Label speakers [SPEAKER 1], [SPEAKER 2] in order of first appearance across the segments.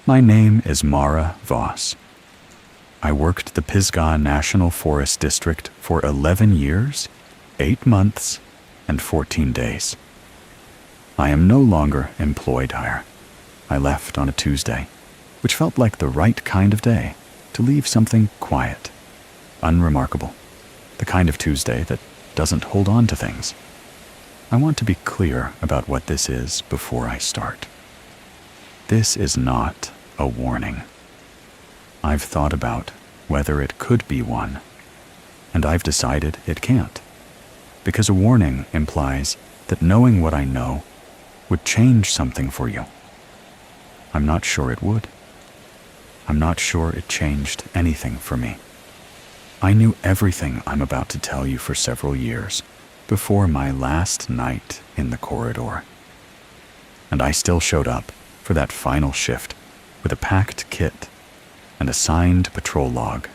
[SPEAKER 1] My name is Mara Voss. I worked the Pisgah National Forest District for 11 years, 8 months, and 14 days. I am no longer employed here. I left on a Tuesday, which felt like the right kind of day to leave something quiet, unremarkable, the kind of Tuesday that doesn't hold on to things. I want to be clear about what this is before I start. This is not a warning. I've thought about whether it could be one, and I've decided it can't, because a warning implies that knowing what I know would change something for you. I'm not sure it would. I'm not sure it changed anything for me. I knew everything I'm about to tell you for several years before my last night in the corridor. And I still showed up for that final shift with a packed kit and a signed patrol log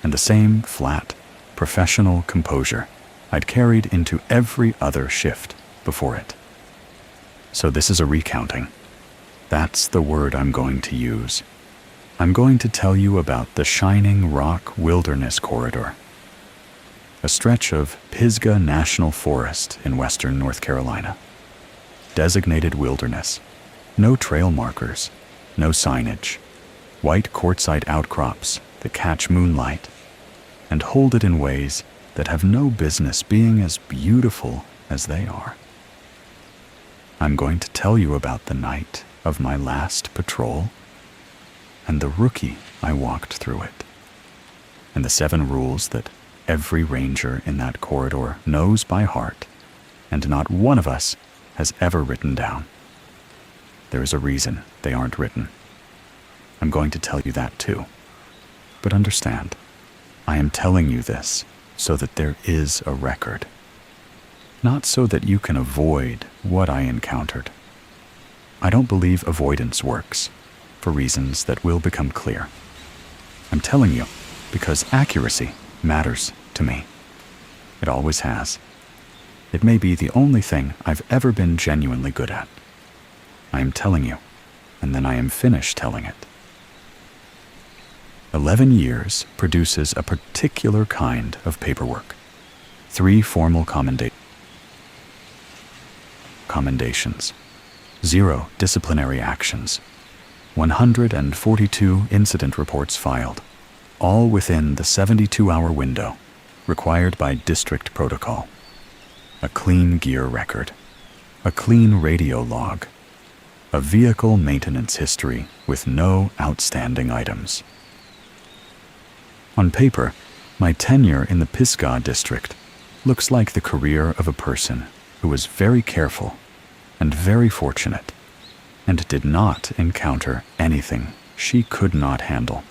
[SPEAKER 1] and the same flat, professional composure I'd carried into every other shift before it. So this is a recounting. That's the word I'm going to use. I'm going to tell you about the Shining Rock Wilderness Corridor, a stretch of Pisgah National Forest in western North Carolina. Designated wilderness, no trail markers, no signage, white quartzite outcrops that catch moonlight and hold it in ways that have no business being as beautiful as they are. I'm going to tell you about the night of my last patrol and the rookie I walked through it, and the 7 rules that every ranger in that corridor knows by heart and not one of us has ever written down. There is a reason they aren't written. I'm going to tell you that too. But understand, I am telling you this so that there is a record, not so that you can avoid what I encountered. I don't believe avoidance works, for reasons that will become clear. I'm telling you because accuracy matters to me. It always has. It may be the only thing I've ever been genuinely good at. I am telling you, and then I am finished telling it. 11 years produces a particular kind of paperwork. 3 formal commendations, 0 disciplinary actions, 142 incident reports filed, all within the 72-hour window required by district protocol. A clean gear record, a clean radio log, a vehicle maintenance history with no outstanding items. On paper, my tenure in the Pisgah district looks like the career of a person who was very careful and very fortunate and did not encounter anything she could not handle.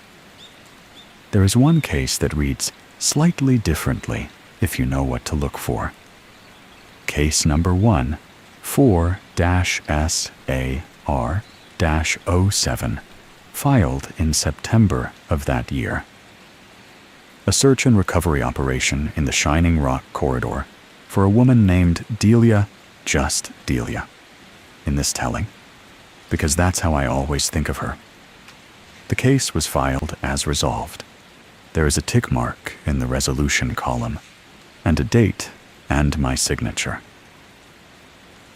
[SPEAKER 1] There is one case that reads slightly differently if you know what to look for. Case number 1, 4-SAR-07, filed in September of that year. A search and recovery operation in the Shining Rock Corridor for a woman named Delia, just Delia, in this telling, because that's how I always think of her. The case was filed as resolved. There is a tick mark in the resolution column, and a date and my signature.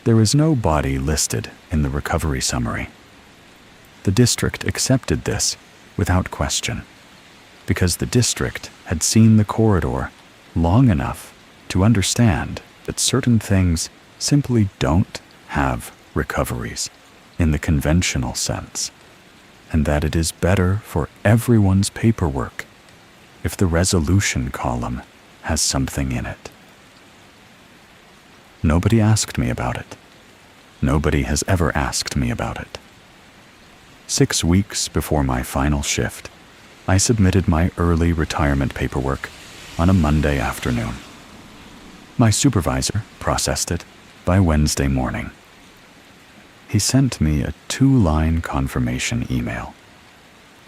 [SPEAKER 1] There is no body listed in the recovery summary. The district accepted this without question, because the district had seen the corridor long enough to understand that certain things simply don't have recoveries in the conventional sense, and that it is better for everyone's paperwork if the resolution column has something in it. Nobody asked me about it. Nobody has ever asked me about it. 6 weeks before my final shift, I submitted my early retirement paperwork on a Monday afternoon. My supervisor processed it by Wednesday morning. He sent me a 2-line confirmation email.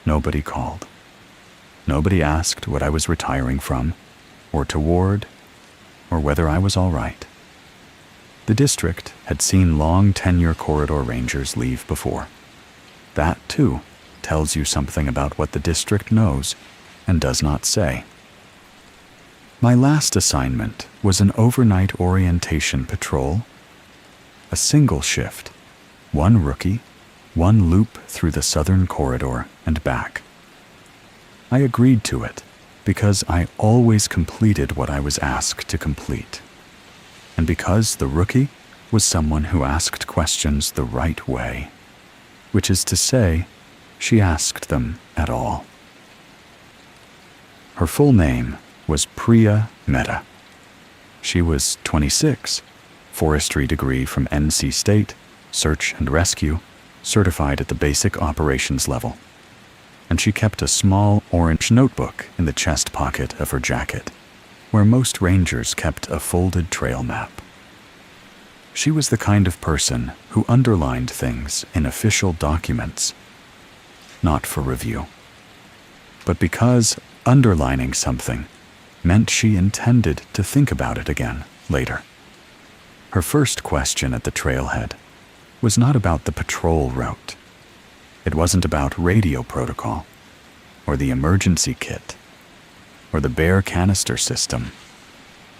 [SPEAKER 1] Nobody called. Nobody asked what I was retiring from, or toward, or whether I was all right. The district had seen long tenure corridor rangers leave before. That, too, tells you something about what the district knows and does not say. My last assignment was an overnight orientation patrol, a single shift, one rookie, one loop through the southern corridor and back. I agreed to it because I always completed what I was asked to complete, and because the rookie was someone who asked questions the right way, which is to say, she asked them at all. Her full name was Priya Mehta. She was 26, forestry degree from NC State, search and rescue, certified at the basic operations level, and she kept a small orange notebook in the chest pocket of her jacket, where most rangers kept a folded trail map. She was the kind of person who underlined things in official documents, not for review, but because underlining something meant she intended to think about it again later. Her first question at the trailhead was not about the patrol route. It wasn't about radio protocol, or the emergency kit, or the bear canister system,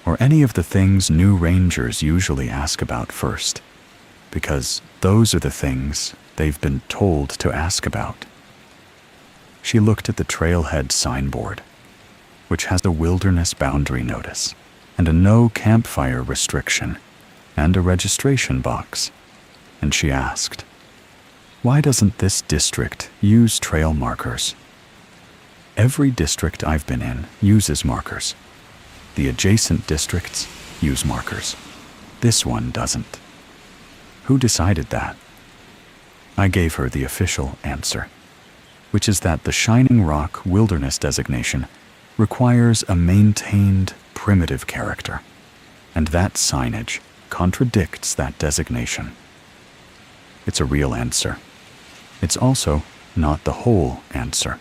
[SPEAKER 1] or any of the things new rangers usually ask about first, because those are the things they've been told to ask about. She looked at the trailhead signboard, which has a wilderness boundary notice and a no campfire restriction and a registration box, and she asked, "Why doesn't this district use trail markers?" Every district I've been in uses markers. The adjacent districts use markers. This one doesn't. Who decided that? I gave her the official answer, which is that the Shining Rock Wilderness designation requires a maintained primitive character, and that signage contradicts that designation. It's a real answer. It's also not the whole answer.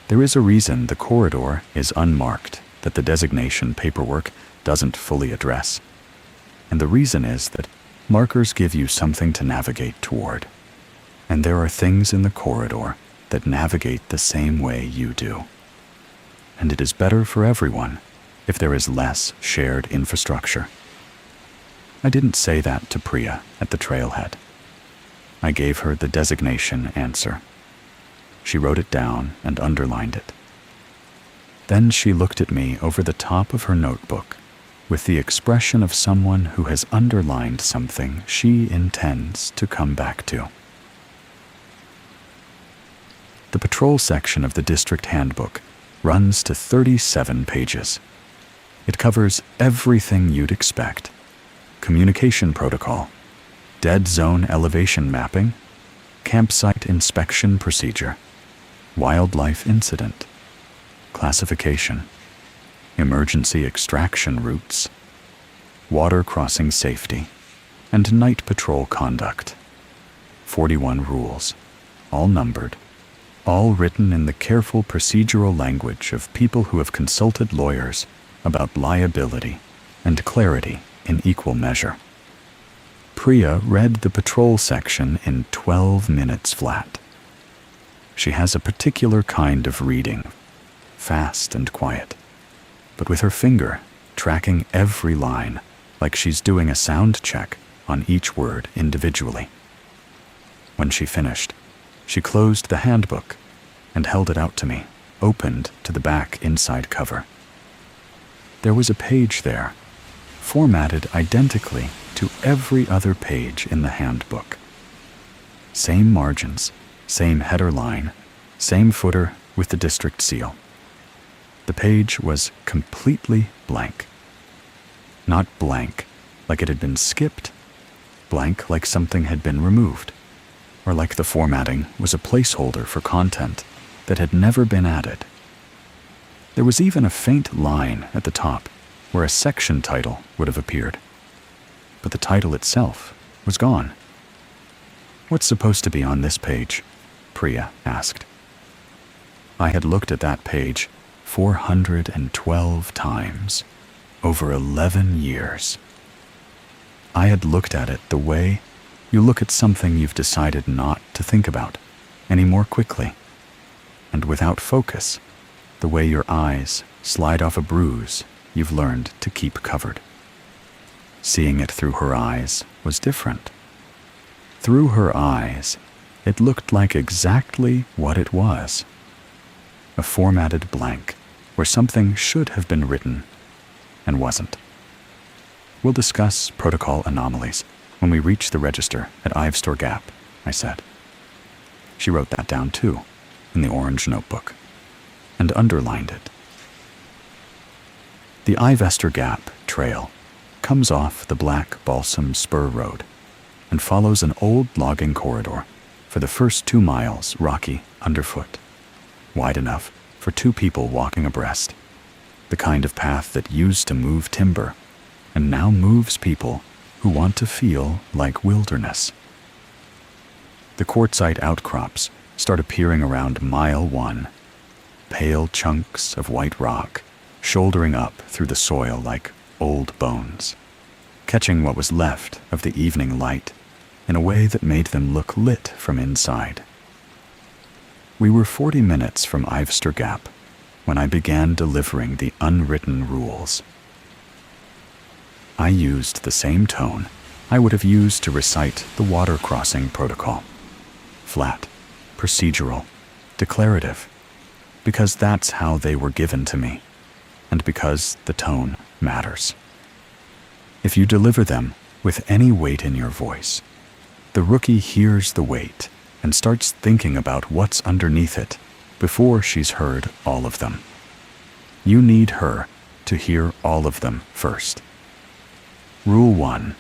[SPEAKER 1] There is a reason the corridor is unmarked that the designation paperwork doesn't fully address, and the reason is that markers give you something to navigate toward, and there are things in the corridor that navigate the same way you do. And it is better for everyone if there is less shared infrastructure. I didn't say that to Priya at the trailhead. I gave her the designation answer. She wrote it down and underlined it. Then she looked at me over the top of her notebook with the expression of someone who has underlined something she intends to come back to. The patrol section of the district handbook runs to 37 pages. It covers everything you'd expect: communication protocol, dead zone elevation mapping, campsite inspection procedure, wildlife incident, classification, emergency extraction routes, water crossing safety, and night patrol conduct. 41 rules, all numbered, all written in the careful procedural language of people who have consulted lawyers about liability and clarity in equal measure. Priya read the patrol section in 12 minutes flat. She has a particular kind of reading, fast and quiet, but with her finger tracking every line like she's doing a sound check on each word individually. When she finished, she closed the handbook and held it out to me, opened to the back inside cover. There was a page there, formatted identically to every other page in the handbook. Same margins, same header line, same footer with the district seal. The page was completely blank. Not blank like it had been skipped, blank like something had been removed, or like the formatting was a placeholder for content that had never been added. There was even a faint line at the top where a section title would have appeared, but the title itself was gone. "What's supposed to be on this page?" Priya asked. I had looked at that page 412 times over 11 years. I had looked at it the way you look at something you've decided not to think about, any more quickly, and without focus, the way your eyes slide off a bruise you've learned to keep covered. Seeing it through her eyes was different. Through her eyes, it looked like exactly what it was. A formatted blank where something should have been written and wasn't. We'll discuss protocol anomalies when we reach the register at Ivestor Gap, I said. She wrote that down too, in the orange notebook, and underlined it. The Ivestor Gap trail comes off the Black Balsam Spur Road and follows an old logging corridor for the first 2 miles rocky underfoot, wide enough for 2 people walking abreast, the kind of path that used to move timber and now moves people who want to feel like wilderness. The quartzite outcrops start appearing around mile 1, pale chunks of white rock shouldering up through the soil like old bones, catching what was left of the evening light in a way that made them look lit from inside. We were 40 minutes from Ivestor Gap when I began delivering the unwritten rules. I used the same tone I would have used to recite the water crossing protocol. Flat, procedural, declarative, because that's how they were given to me, and because the tone matters. If you deliver them with any weight in your voice, the rookie hears the weight and starts thinking about what's underneath it before she's heard all of them. You need her to hear all of them first. Rule 1.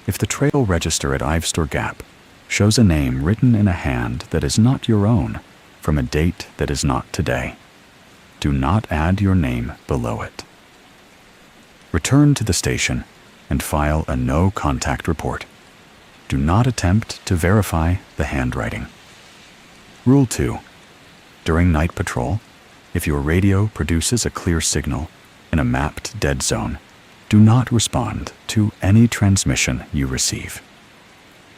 [SPEAKER 1] If the trail register at Ivestor Gap shows a name written in a hand that is not your own from a date that is not today, do not add your name below it. Return to the station and file a no contact report. Do not attempt to verify the handwriting. Rule 2. During night patrol, if your radio produces a clear signal in a mapped dead zone, do not respond to any transmission you receive.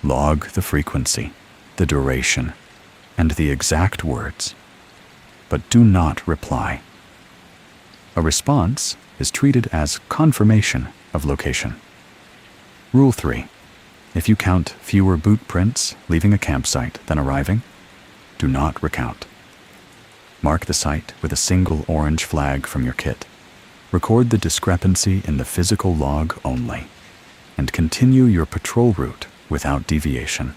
[SPEAKER 1] Log the frequency, the duration, and the exact words, but do not reply. A response is treated as confirmation of location. Rule 3. If you count fewer boot prints leaving a campsite than arriving, do not recount. Mark the site with a single orange flag from your kit. Record the discrepancy in the physical log only, and continue your patrol route without deviation.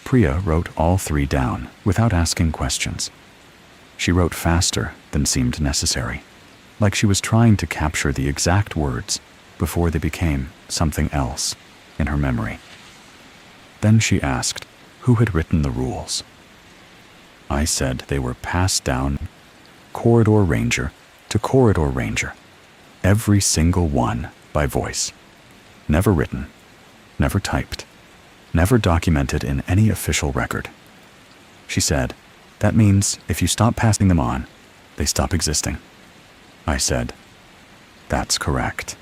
[SPEAKER 1] Priya wrote all 3 down without asking questions. She wrote faster than seemed necessary, like she was trying to capture the exact words before they became something else in her memory. Then she asked who had written the rules. I said they were passed down corridor ranger to corridor ranger, every single one by voice, never written, never typed, never documented in any official record. She said, that means if you stop passing them on, they stop existing. I said, that's correct.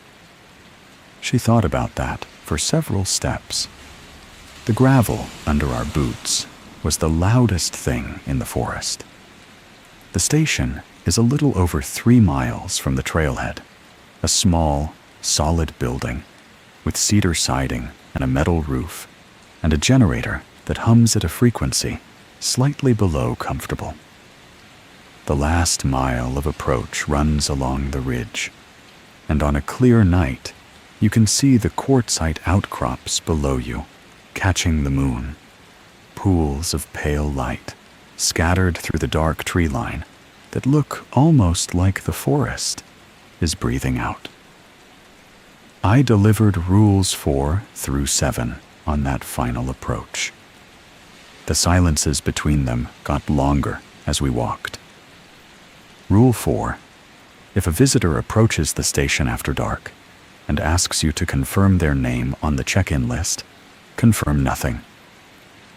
[SPEAKER 1] She thought about that for several steps. The gravel under our boots was the loudest thing in the forest. The station is a little over 3 miles from the trailhead, a small, solid building with cedar siding and a metal roof, and a generator that hums at a frequency slightly below comfortable. The last mile of approach runs along the ridge, and on a clear night, you can see the quartzite outcrops below you, catching the moon. Pools of pale light scattered through the dark tree line that look almost like the forest is breathing out. I delivered rules 4 through 7 on that final approach. The silences between them got longer as we walked. Rule 4. If a visitor approaches the station after dark and asks you to confirm their name on the check-in list, confirm nothing.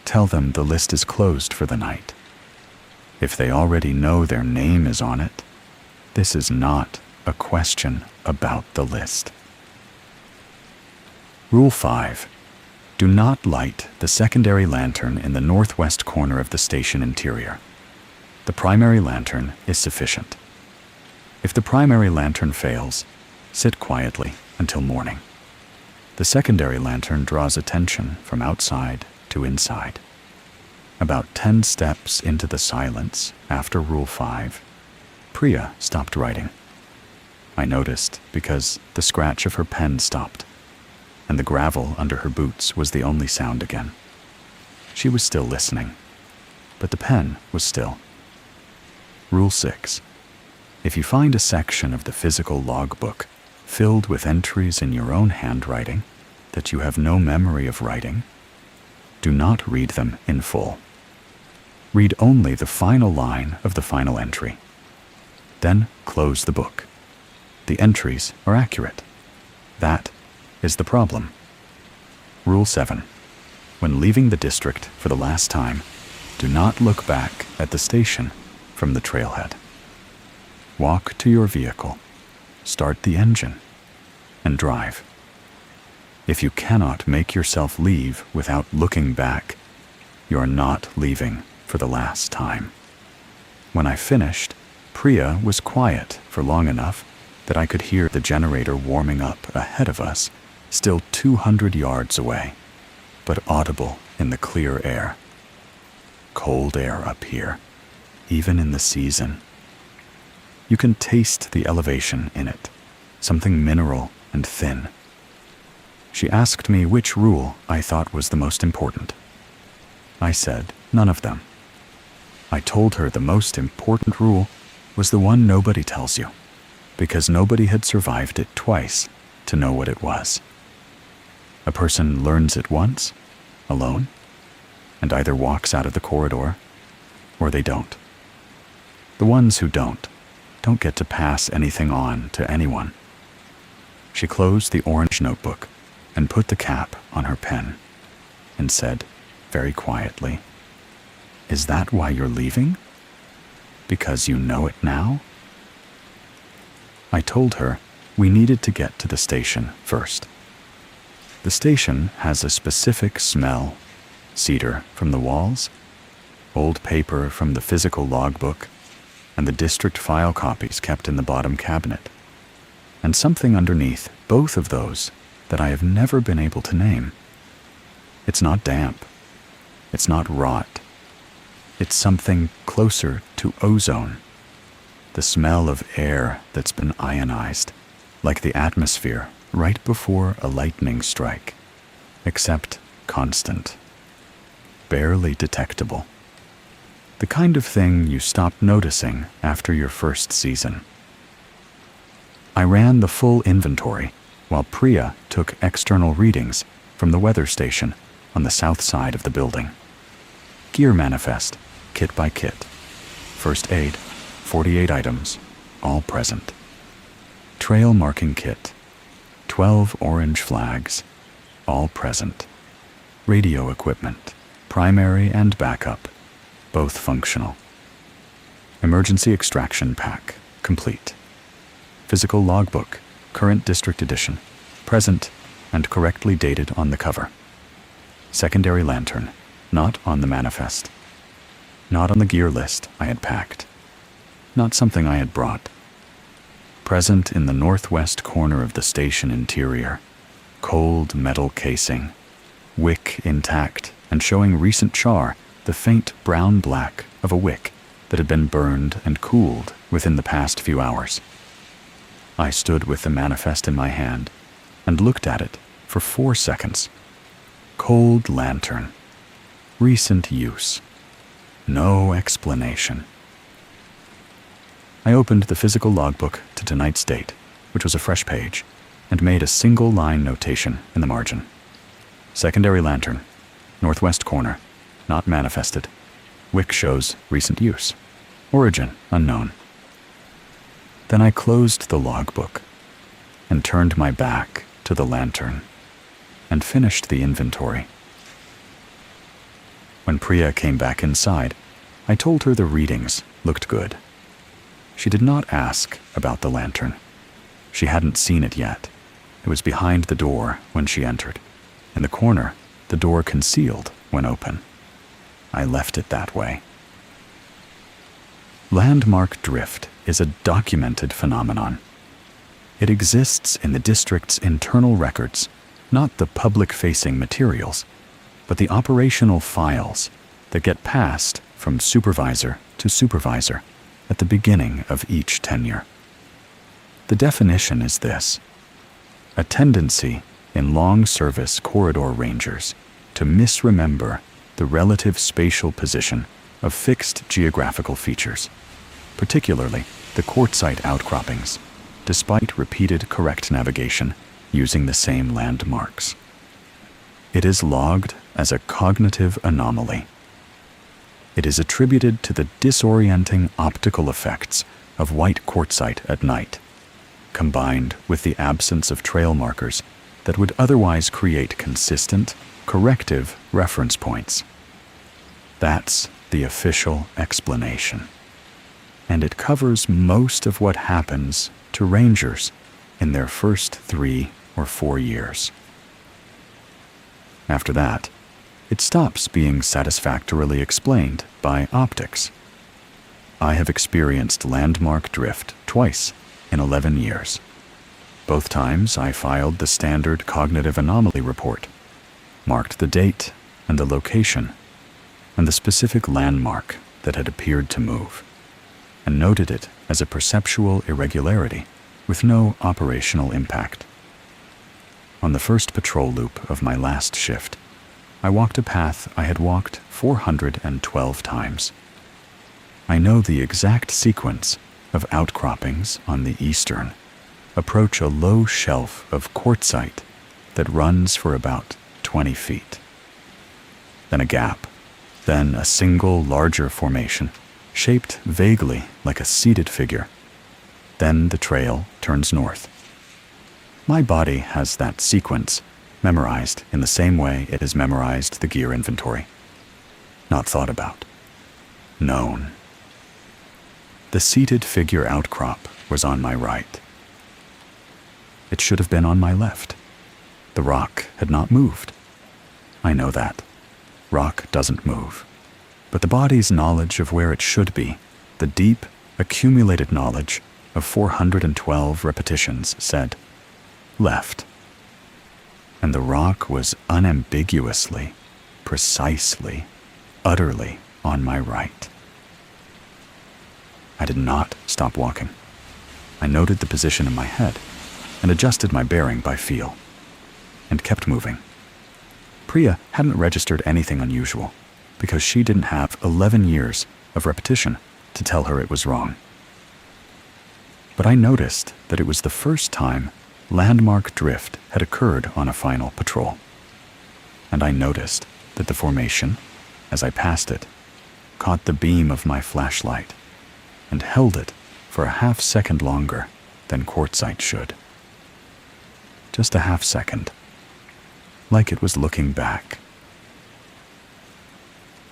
[SPEAKER 1] Tell them the list is closed for the night. If they already know their name is on it, this is not a question about the list. Rule 5. Do not light the secondary lantern in the northwest corner of the station interior. The primary lantern is sufficient. If the primary lantern fails, sit quietly until morning. The secondary lantern draws attention from outside to inside. About 10 steps into the silence after Rule 5, Priya stopped writing. I noticed because the scratch of her pen stopped, and the gravel under her boots was the only sound again. She was still listening, but the pen was still. Rule 6. If you find a section of the physical logbook filled with entries in your own handwriting that you have no memory of writing, do not read them in full. Read only the final line of the final entry. Then close the book. The entries are accurate. That is the problem. Rule 7. When leaving the district for the last time, do not look back at the station from the trailhead. Walk to your vehicle, start the engine, and drive. If you cannot make yourself leave without looking back, you are not leaving for the last time. When I finished, Priya was quiet for long enough that I could hear the generator warming up ahead of us, still 200 yards away, but audible in the clear air. Cold air up here, even in the season. You can taste the elevation in it, something mineral and thin. She asked me which rule I thought was the most important. I said none of them. I told her the most important rule was the one nobody tells you, because nobody had survived it twice to know what it was. A person learns it once, alone, and either walks out of the corridor, or they don't. The ones who don't get to pass anything on to anyone. She closed the orange notebook and put the cap on her pen and said, very quietly, "Is that why you're leaving? Because you know it now?" I told her we needed to get to the station first. The station has a specific smell: cedar from the walls, old paper from the physical logbook, and the district file copies kept in the bottom cabinet, and something underneath both of those that I have never been able to name. It's not damp. It's not rot. It's something closer to ozone. The smell of air that's been ionized, like the atmosphere right before a lightning strike, except constant, barely detectable. The kind of thing you stop noticing after your first season. I ran the full inventory while Priya took external readings from the weather station on the south side of the building. Gear manifest, kit by kit. First aid, 48 items, all present. Trail marking kit, 12 orange flags, all present. Radio equipment, primary and backup, both functional. Emergency extraction pack, complete. Physical logbook, current district edition, present and correctly dated on the cover. Secondary lantern, not on the manifest. Not on the gear list I had packed. Not something I had brought. Present in the northwest corner of the station interior. Cold metal casing. Wick intact and showing recent char, the faint brown-black of a wick that had been burned and cooled within the past few hours. I stood with the manifest in my hand and looked at it for 4 seconds. Cold lantern. Recent use. No explanation. I opened the physical logbook to tonight's date, which was a fresh page, and made a single-line notation in the margin. Secondary lantern, northwest corner, not manifested. Wick shows recent use. Origin unknown. Then I closed the logbook and turned my back to the lantern and finished the inventory. When Priya came back inside, I told her the readings looked good. She did not ask about the lantern. She hadn't seen it yet. It was behind the door when she entered, in the corner the door concealed when open. I left it that way. Landmark drift is a documented phenomenon. It exists in the district's internal records, not the public-facing materials, but the operational files that get passed from supervisor to supervisor at the beginning of each tenure. The definition is this: a tendency in long-service corridor rangers to misremember the relative spatial position of fixed geographical features, particularly the quartzite outcroppings, despite repeated correct navigation using the same landmarks. It is logged as a cognitive anomaly. It is attributed to the disorienting optical effects of white quartzite at night, combined with the absence of trail markers that would otherwise create consistent, corrective reference points. That's the official explanation. And it covers most of what happens to rangers in their first 3 or 4 years. After that, it stops being satisfactorily explained by optics. I have experienced landmark drift twice in 11 years. Both times I filed the standard cognitive anomaly report, marked the date and the location, and the specific landmark that had appeared to move, and noted it as a perceptual irregularity with no operational impact. On the first patrol loop of my last shift, I walked a path I had walked 412 times. I know the exact sequence of outcroppings on the eastern approach a low shelf of quartzite that runs for about 20 feet. Then a gap, then a single larger formation, shaped vaguely like a seated figure. Then the trail turns north. My body has that sequence memorized in the same way it has memorized the gear inventory. Not thought about. Known. The seated figure outcrop was on my right. It should have been on my left. The rock had not moved. I know that. Rock doesn't move. But the body's knowledge of where it should be, the deep, accumulated knowledge of 412 repetitions, said, left. And the rock was unambiguously, precisely, utterly on my right. I did not stop walking. I noted the position in my head and adjusted my bearing by feel, and kept moving. Priya hadn't registered anything unusual because she didn't have 11 years of repetition to tell her it was wrong. But I noticed that it was the first time landmark drift had occurred on a final patrol. And I noticed that the formation, as I passed it, caught the beam of my flashlight and held it for a half-second longer than quartzite should. Just a half-second, like it was looking back.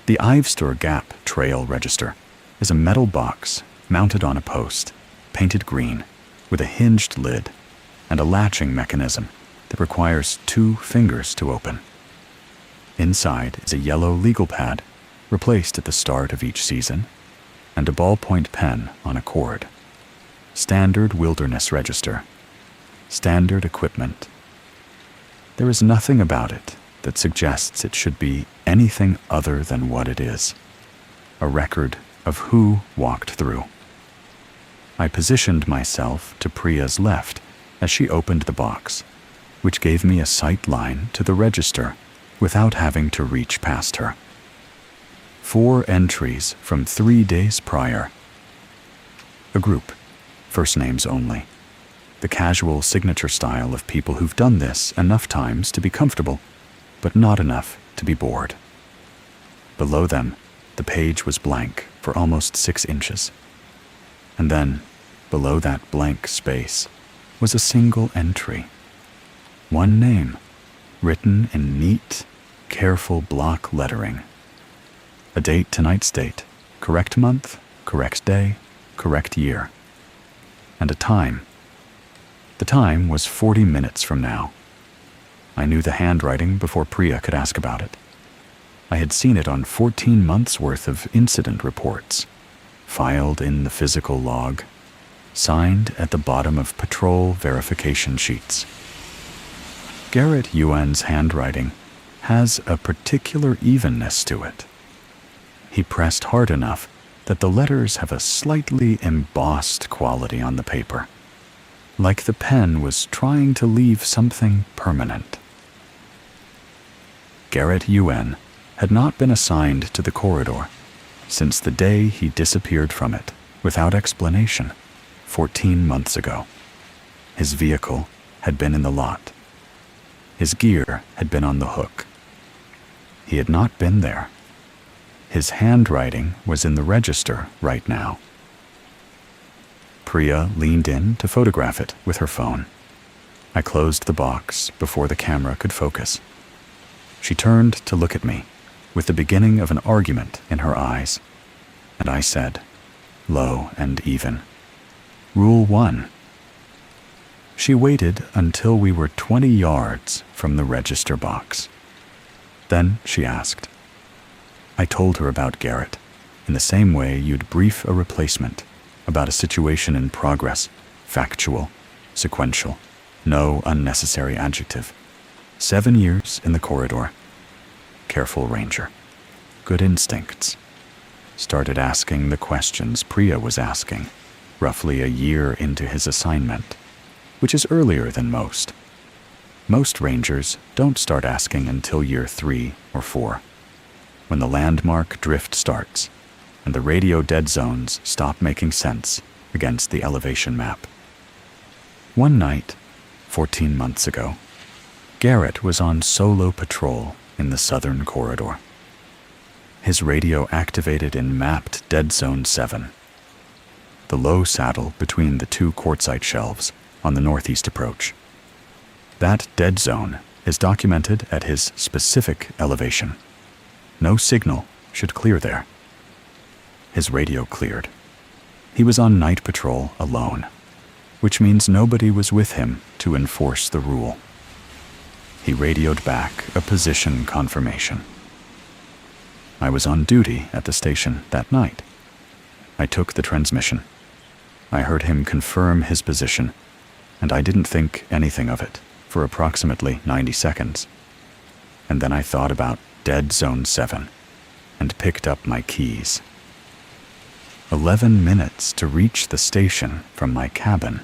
[SPEAKER 1] The Ivestor Gap Trail Register is a metal box mounted on a post, painted green, with a hinged lid and a latching mechanism that requires 2 fingers to open. Inside is a yellow legal pad, replaced at the start of each season, and a ballpoint pen on a cord. Standard wilderness register. Standard equipment. There is nothing about it that suggests it should be anything other than what it is. A record of who walked through. I positioned myself to Priya's left as she opened the box, which gave me a sight line to the register without having to reach past her. 4 entries from 3 days prior. A group, first names only. The casual signature style of people who've done this enough times to be comfortable, but not enough to be bored. Below them, the page was blank for almost 6 inches. And then, below that blank space, was a single entry. One name, written in neat, careful block lettering. A date tonight's date, correct month, correct day, correct year. And a time. The time was 40 minutes from now. I knew the handwriting before Priya could ask about it. I had seen it on 14 months' worth of incident reports, filed in the physical log, signed at the bottom of patrol verification sheets. Garrett Yuan's handwriting has a particular evenness to it. He pressed hard enough that the letters have a slightly embossed quality on the paper, like the pen was trying to leave something permanent. Garrett Yuan had not been assigned to the corridor since the day he disappeared from it without explanation 14 months ago. His vehicle had been in the lot. His gear had been on the hook. He had not been there. His handwriting was in the register right now. Priya leaned in to photograph it with her phone. I closed the box before the camera could focus. She turned to look at me, with the beginning of an argument in her eyes, and I said, low and even, "Rule 1. She waited until we were 20 yards from the register box. Then she asked. I told her about Garrett, in the same way you'd brief a replacement about a situation in progress, factual, sequential, no unnecessary adjective. 7 years in the corridor. Careful ranger. Good instincts. Started asking the questions Priya was asking, roughly a year into his assignment, which is earlier than most. Most rangers don't start asking until year 3 or 4, when the landmark drift starts and the radio dead zones stop making sense against the elevation map. One night, 14 months ago, Garrett was on solo patrol in the southern corridor. His radio activated in mapped Dead Zone 7, the low saddle between the 2 quartzite shelves on the northeast approach. That dead zone is documented at his specific elevation. No signal should clear there. His radio cleared. He was on night patrol alone, which means nobody was with him to enforce the rule. He radioed back a position confirmation. I was on duty at the station that night. I took the transmission. I heard him confirm his position, and I didn't think anything of it for approximately 90 seconds. And then I thought about Dead Zone 7 and picked up my keys. 11 minutes to reach the station from my cabin.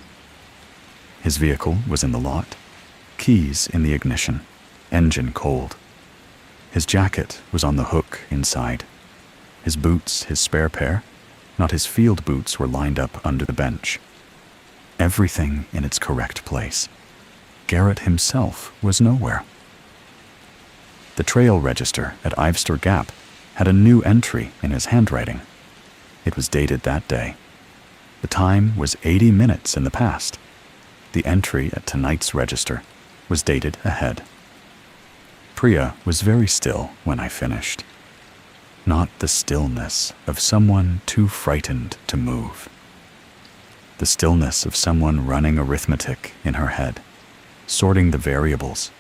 [SPEAKER 1] His vehicle was in the lot, keys in the ignition, engine cold. His jacket was on the hook inside. His boots, his spare pair, not his field boots, were lined up under the bench. Everything in its correct place. Garrett himself was nowhere. The trail register at Ivester Gap had a new entry in his handwriting. It was dated that day. The time was 80 minutes in the past. The entry at tonight's register was dated ahead. Priya was very still when I finished. Not the stillness of someone too frightened to move. The stillness of someone running arithmetic in her head, sorting the variables,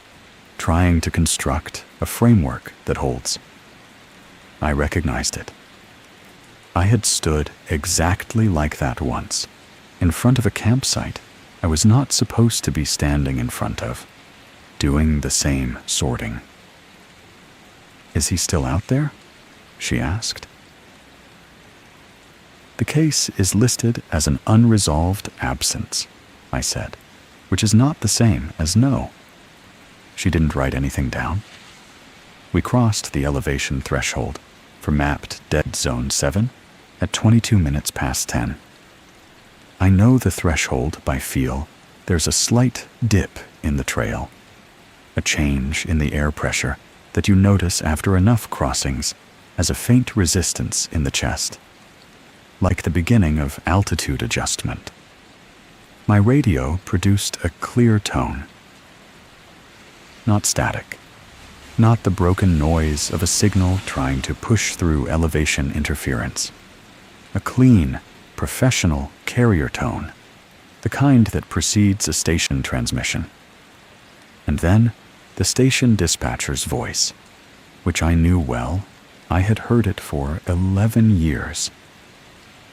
[SPEAKER 1] trying to construct a framework that holds. I recognized it. I had stood exactly like that once, in front of a campsite I was not supposed to be standing in front of, doing the same sorting. Is he still out there? She asked. The case is listed as an unresolved absence, I said, which is not the same as no. She didn't write anything down. We crossed the elevation threshold for mapped Dead Zone 7 at 22 minutes past 10. I know the threshold by feel. There's a slight dip in the trail, a change in the air pressure that you notice after enough crossings as a faint resistance in the chest, like the beginning of altitude adjustment. My radio produced a clear tone. Not static, not the broken noise of a signal trying to push through elevation interference. A clean, professional carrier tone, the kind that precedes a station transmission. And then The station dispatcher's voice, which I knew well. I had heard it for 11 years.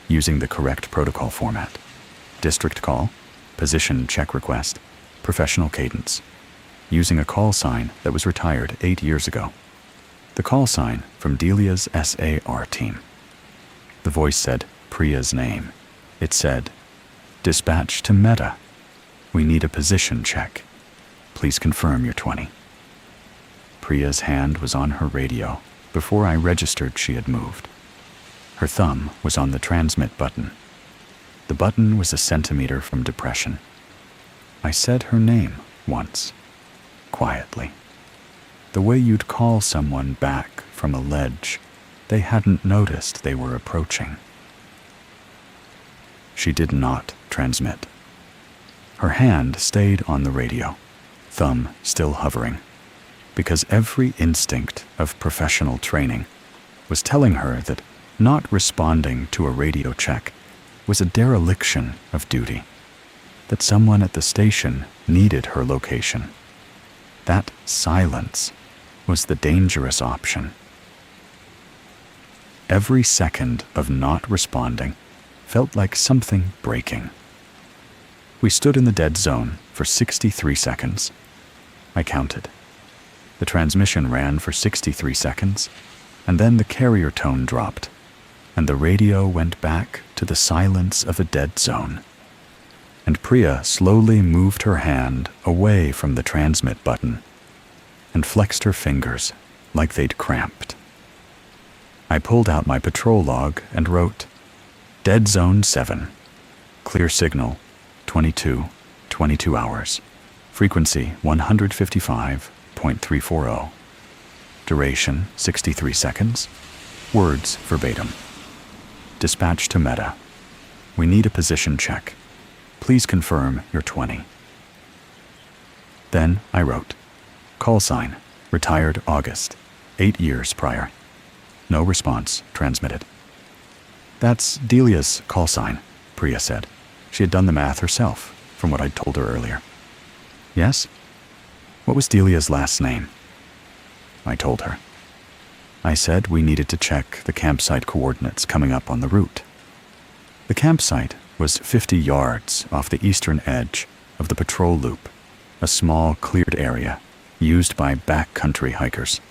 [SPEAKER 1] Using the correct protocol format: district call, position check request, professional cadence. Using a call sign that was retired 8 years ago. The call sign from Delia's SAR team. The voice said Priya's name. It said, "Dispatch to Meta. We need a position check. Please confirm you're 20." Priya's hand was on her radio before I registered she had moved. Her thumb was on the transmit button. The button was a centimeter from depression. I said her name once, quietly. The way you'd call someone back from a ledge they hadn't noticed they were approaching. She did not transmit. Her hand stayed on the radio, thumb still hovering, because every instinct of professional training was telling her that not responding to a radio check was a dereliction of duty, that someone at the station needed her location. That silence was the dangerous option. Every second of not responding felt like something breaking. We stood in the dead zone for 63 seconds. I counted. The transmission ran for 63 seconds, and then the carrier tone dropped, and the radio went back to the silence of a dead zone. And Priya slowly moved her hand away from the transmit button and flexed her fingers like they'd cramped. I pulled out my patrol log and wrote, "Dead Zone 7. Clear signal, 22 hours. Frequency 155.340. Duration 63 seconds. Words verbatim. Dispatch to Meta. We need a position check. Please confirm you're 20. Then I wrote, call sign, retired August, 8 years prior. No response transmitted. That's Delia's call sign, Priya said. She had done the math herself, from what I'd told her earlier. Yes? What was Delia's last name? I told her. I said we needed to check the campsite coordinates coming up on the route. The campsite was 50 yards off the eastern edge of the patrol loop, a small cleared area used by backcountry hikers,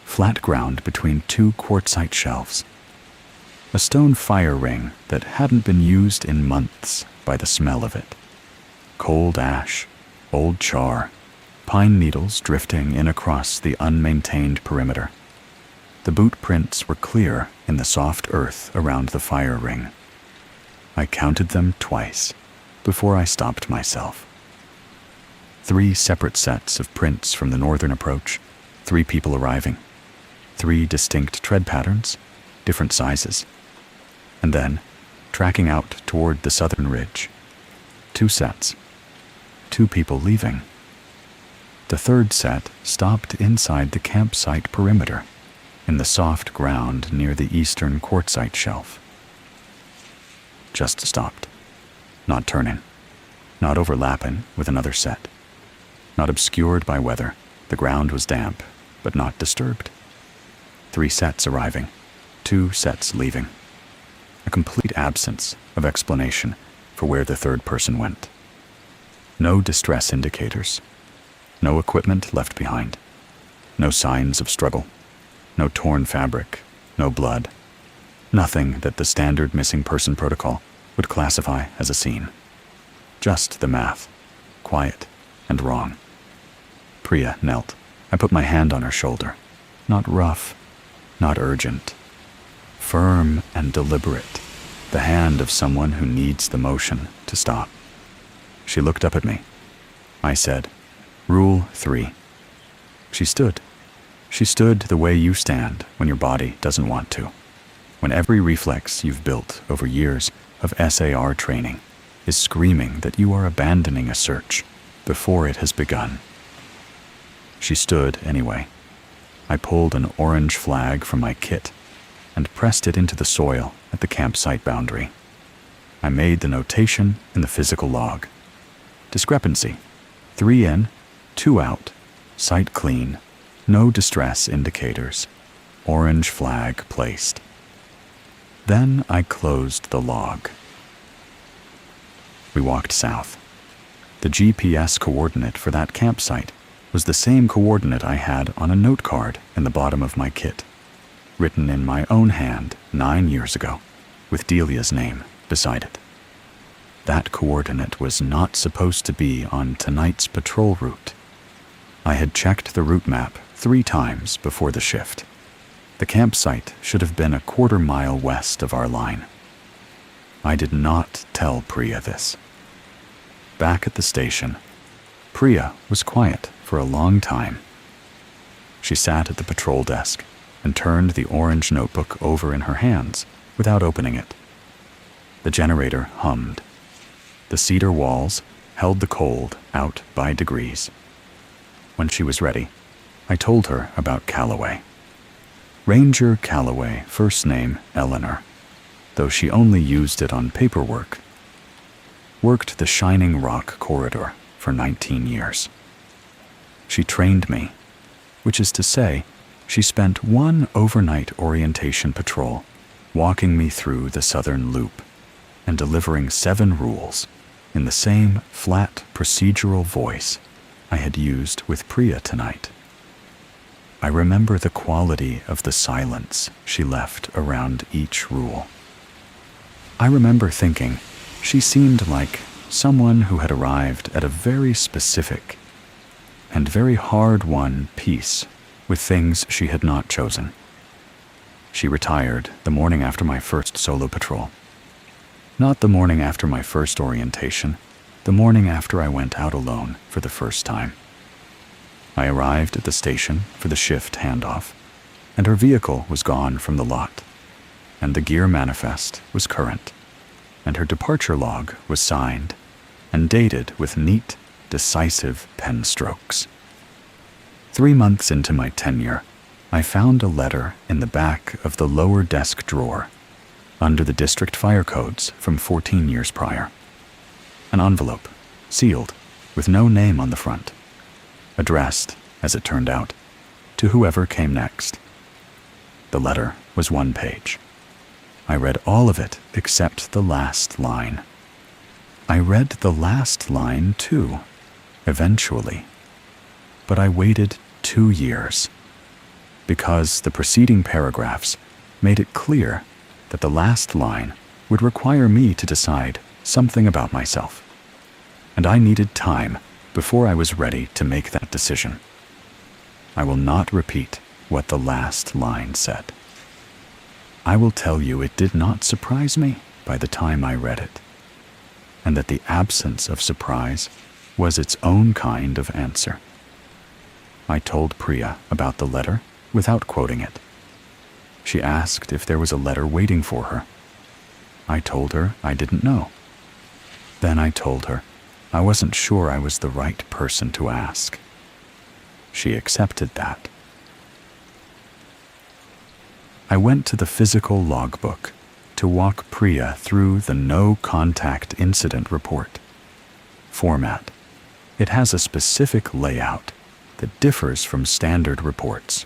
[SPEAKER 1] flat ground between two quartzite shelves. A stone fire ring that hadn't been used in months by the smell of it. Cold ash, old char, pine needles drifting in across the unmaintained perimeter. The boot prints were clear in the soft earth around the fire ring. I counted them twice before I stopped myself. 3 separate sets of prints from the northern approach, 3 people arriving, 3 distinct tread patterns, different sizes. And then, tracking out toward the southern ridge, 2 sets, 2 people leaving. The third set stopped inside the campsite perimeter, in the soft ground near the eastern quartzite shelf. Just stopped, not turning, not overlapping with another set, not obscured by weather. The ground was damp, but not disturbed. 3 sets arriving, 2 sets leaving. A complete absence of explanation for where the third person went. No distress indicators, no equipment left behind, no signs of struggle, no torn fabric, no blood, nothing that the standard missing person protocol would classify as a scene. Just the math, quiet and wrong. Priya knelt. I put my hand on her shoulder, not rough, not urgent, firm and deliberate, the hand of someone who needs the motion to stop. She looked up at me. I said, Rule 3. She stood. She stood the way you stand when your body doesn't want to, when every reflex you've built over years of SAR training is screaming that you are abandoning a search before it has begun. She stood anyway. I pulled an orange flag from my kit and pressed it into the soil at the campsite boundary. I made the notation in the physical log. Discrepancy. 3 in, 2 out. Sight clean, no distress indicators, orange flag placed. Then I closed the log. We walked south. The GPS coordinate for that campsite was the same coordinate I had on a note card in the bottom of my kit, written in my own hand 9 years ago, with Delia's name beside it. That coordinate was not supposed to be on tonight's patrol route. I had checked the route map 3 times before the shift. The campsite should have been a quarter-mile west of our line. I did not tell Priya this. Back at the station, Priya was quiet for a long time. She sat at the patrol desk and turned the orange notebook over in her hands without opening it. The generator hummed. The cedar walls held the cold out by degrees. When she was ready, I told her about Calloway. Ranger Calloway, first name Eleanor, though she only used it on paperwork. Worked the Shining Rock corridor for 19 years. She trained me, which is to say, she spent 1 overnight orientation patrol walking me through the Southern Loop and delivering 7 rules in the same flat procedural voice I had used with Priya tonight. I remember the quality of the silence she left around each rule. I remember thinking she seemed like someone who had arrived at a very specific and very hard-won peace with things she had not chosen. She retired the morning after my first solo patrol. Not the morning after my first orientation, the morning after I went out alone for the first time. I arrived at the station for the shift handoff, and her vehicle was gone from the lot, and the gear manifest was current, and her departure log was signed and dated with neat, decisive pen strokes. 3 months into my tenure, I found a letter in the back of the lower desk drawer, under the district fire codes from 14 years prior. An envelope, sealed, with no name on the front, addressed, as it turned out, to whoever came next. The letter was 1 page. I read all of it except the last line. I read the last line too, eventually, but I waited 2 years, because the preceding paragraphs made it clear that the last line would require me to decide something about myself, and I needed time before I was ready to make that decision. I will not repeat what the last line said. I will tell you it did not surprise me by the time I read it, and that the absence of surprise was its own kind of answer. I told Priya about the letter without quoting it. She asked if there was a letter waiting for her. I told her I didn't know. Then I told her I wasn't sure I was the right person to ask. She accepted that. I went to the physical logbook to walk Priya through the no-contact incident report. Format. It has a specific layout that differs from standard reports.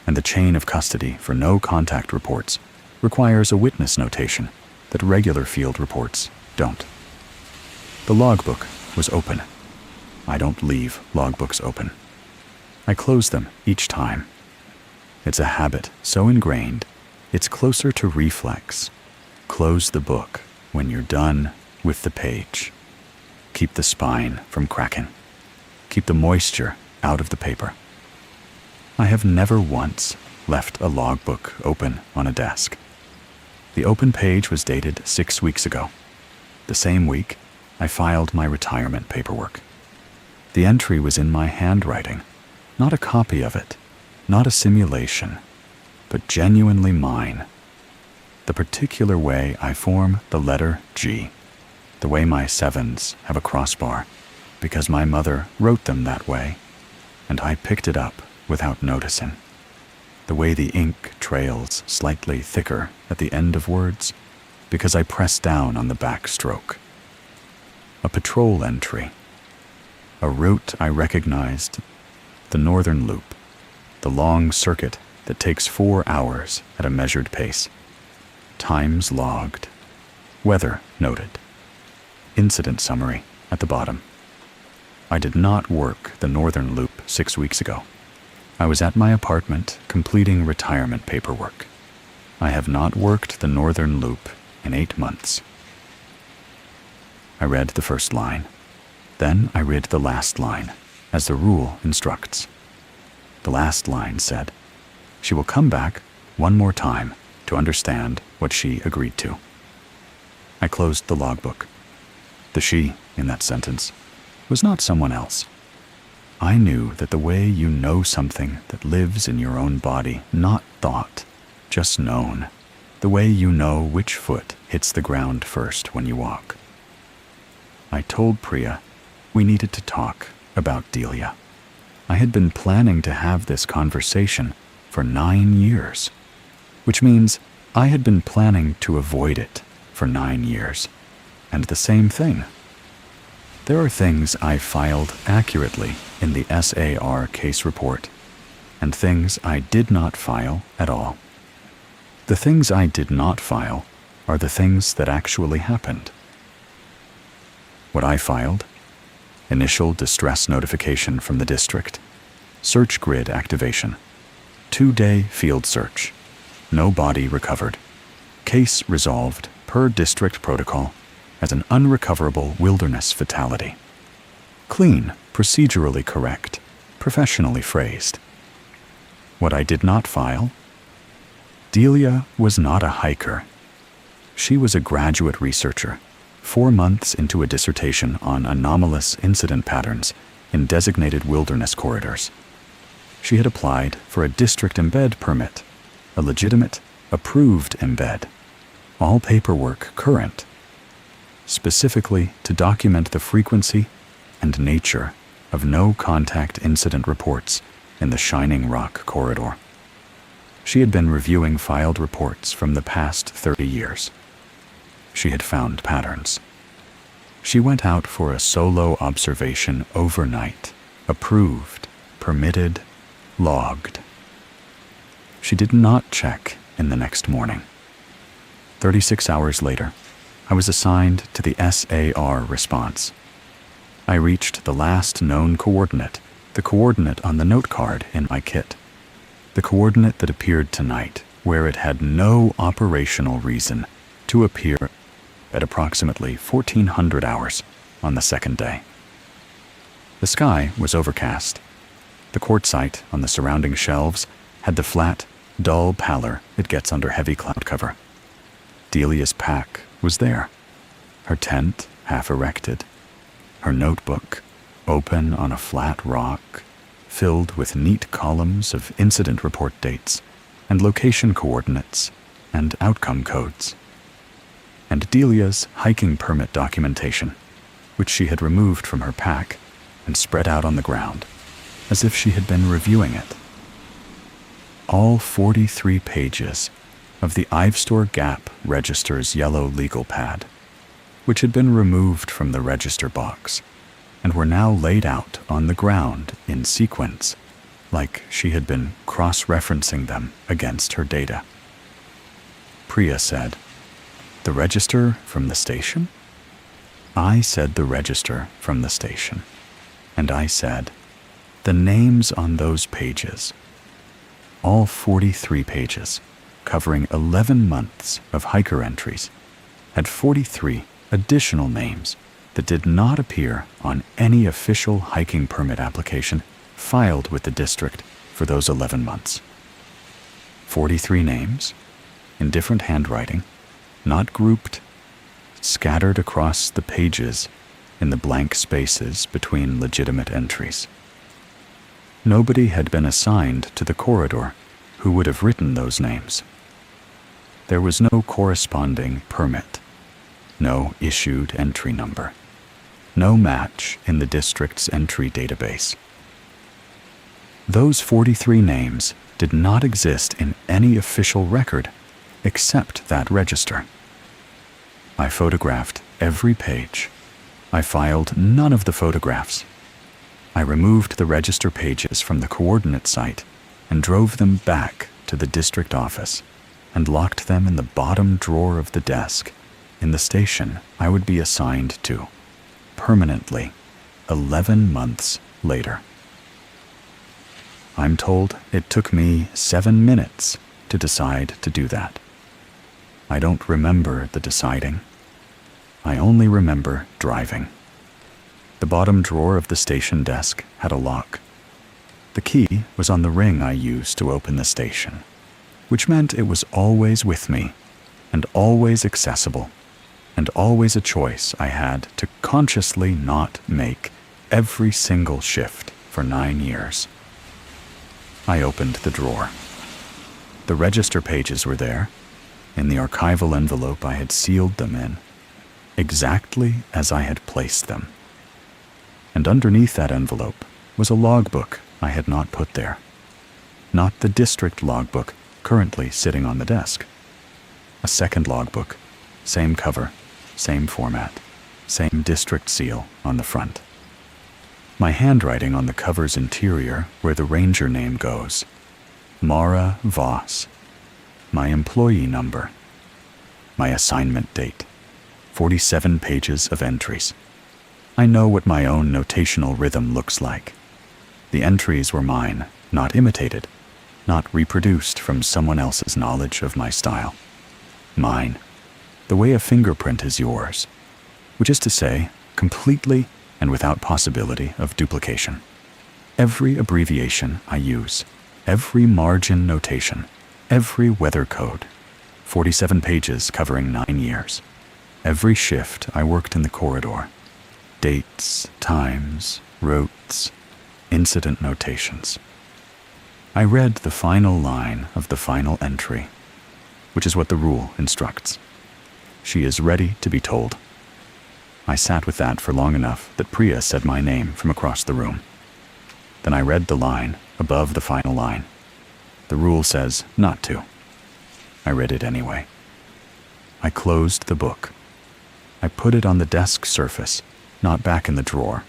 [SPEAKER 1] And the chain of custody for no-contact reports requires a witness notation that regular field reports don't. The logbook was open. I don't leave logbooks open. I close them each time. It's a habit so ingrained, it's closer to reflex. Close the book when you're done with the page. Keep the spine from cracking. Keep the moisture out of the paper. I have never once left a logbook open on a desk. The open page was dated 6 weeks ago. The same week, I filed my retirement paperwork. The entry was in my handwriting, not a copy of it, not a simulation, but genuinely mine. The particular way I form the letter G, the way my sevens have a crossbar, because my mother wrote them that way, and I picked it up without noticing. The way the ink trails slightly thicker at the end of words, because I pressed down on the back stroke. A patrol entry. A route I recognized the northern loop, the long circuit that takes 4 hours at a measured pace. Times logged. Weather noted. Incident summary at the bottom. I did not work the northern loop 6 weeks ago. I was at my apartment completing retirement paperwork. I have not worked the northern loop in 8 months. I read the first line. Then I read the last line, as the rule instructs. The last line said, "She will come back one more time to understand what she agreed to." I closed the logbook. The she in that sentence was not someone else. I knew that the way you know something that lives in your own body, not thought, just known, the way you know which foot hits the ground first when you walk. I told Priya we needed to talk about Delia. I had been planning to have this conversation for 9 years, which means I had been planning to avoid it for 9 years. And the same thing. There are things I filed accurately in the SAR case report, and things I did not file at all. The things I did not file are the things that actually happened. What I filed: initial distress notification from the district, search grid activation, 2-day field search, no body recovered, case resolved per district protocol as an unrecoverable wilderness fatality. Clean, procedurally correct, professionally phrased. What I did not file: Delia was not a hiker. She was a graduate researcher, 4 months into a dissertation on anomalous incident patterns in designated wilderness corridors. She had applied for a district embed permit, a legitimate, approved embed, all paperwork current, specifically to document the frequency and nature of no-contact incident reports in the Shining Rock corridor. She had been reviewing filed reports from the past 30 years. She had found patterns. She went out for a solo observation overnight, approved, permitted, logged. She did not check in the next morning. 36 hours later, I was assigned to the SAR response. I reached the last known coordinate, the coordinate on the note card in my kit, the coordinate that appeared tonight, where it had no operational reason to appear at approximately 1400 hours on the second day. The sky was overcast. The quartzite on the surrounding shelves had the flat, dull pallor it gets under heavy cloud cover. Delia's pack was there, her tent half erected, her notebook open on a flat rock, filled with neat columns of incident report dates and location coordinates and outcome codes, and Delia's hiking permit documentation, which she had removed from her pack and spread out on the ground, as if she had been reviewing it. All 43 pages of the Ivestor Gap Register's yellow legal pad, which had been removed from the register box and were now laid out on the ground in sequence, like she had been cross-referencing them against her data. Priya said, "The register from the station?" I said the register from the station, and I said, "The names on those pages." All 43 pages, covering 11 months of hiker entries, had 43 additional names that did not appear on any official hiking permit application filed with the district for those 11 months. 43 names, in different handwriting, not grouped, scattered across the pages in the blank spaces between legitimate entries. Nobody had been assigned to the corridor who would have written those names. There was no corresponding permit, no issued entry number, no match in the district's entry database. Those 43 names did not exist in any official record except that register. I photographed every page. I filed none of the photographs. I removed the register pages from the coordinate site and drove them back to the district office and locked them in the bottom drawer of the desk in the station I would be assigned to, permanently, 11 months later. I'm told it took me 7 minutes to decide to do that. I don't remember the deciding. I only remember driving. The bottom drawer of the station desk had a lock. The key was on the ring I used to open the station, which meant it was always with me, and always accessible, and always a choice I had to consciously not make every single shift for 9 years. I opened the drawer. The register pages were there, in the archival envelope I had sealed them in, exactly as I had placed them. And underneath that envelope was a logbook I had not put there. Not the district logbook currently sitting on the desk. A second logbook, same cover, same format, same district seal on the front. My handwriting on the cover's interior where the ranger name goes. Mara Voss. My employee number. My assignment date. 47 pages of entries. I know what my own notational rhythm looks like. The entries were mine, not imitated, not reproduced from someone else's knowledge of my style. Mine, the way a fingerprint is yours, which is to say, completely and without possibility of duplication. Every abbreviation I use, every margin notation, every weather code, 47 pages covering 9 years, every shift I worked in the corridor, dates, times, routes, incident notations. I read the final line of the final entry, which is what the rule instructs. She is ready to be told. I sat with that for long enough that Priya said my name from across the room. Then I read the line above the final line. The rule says not to. I read it anyway. I closed the book. I put it on the desk surface, not back in the drawer,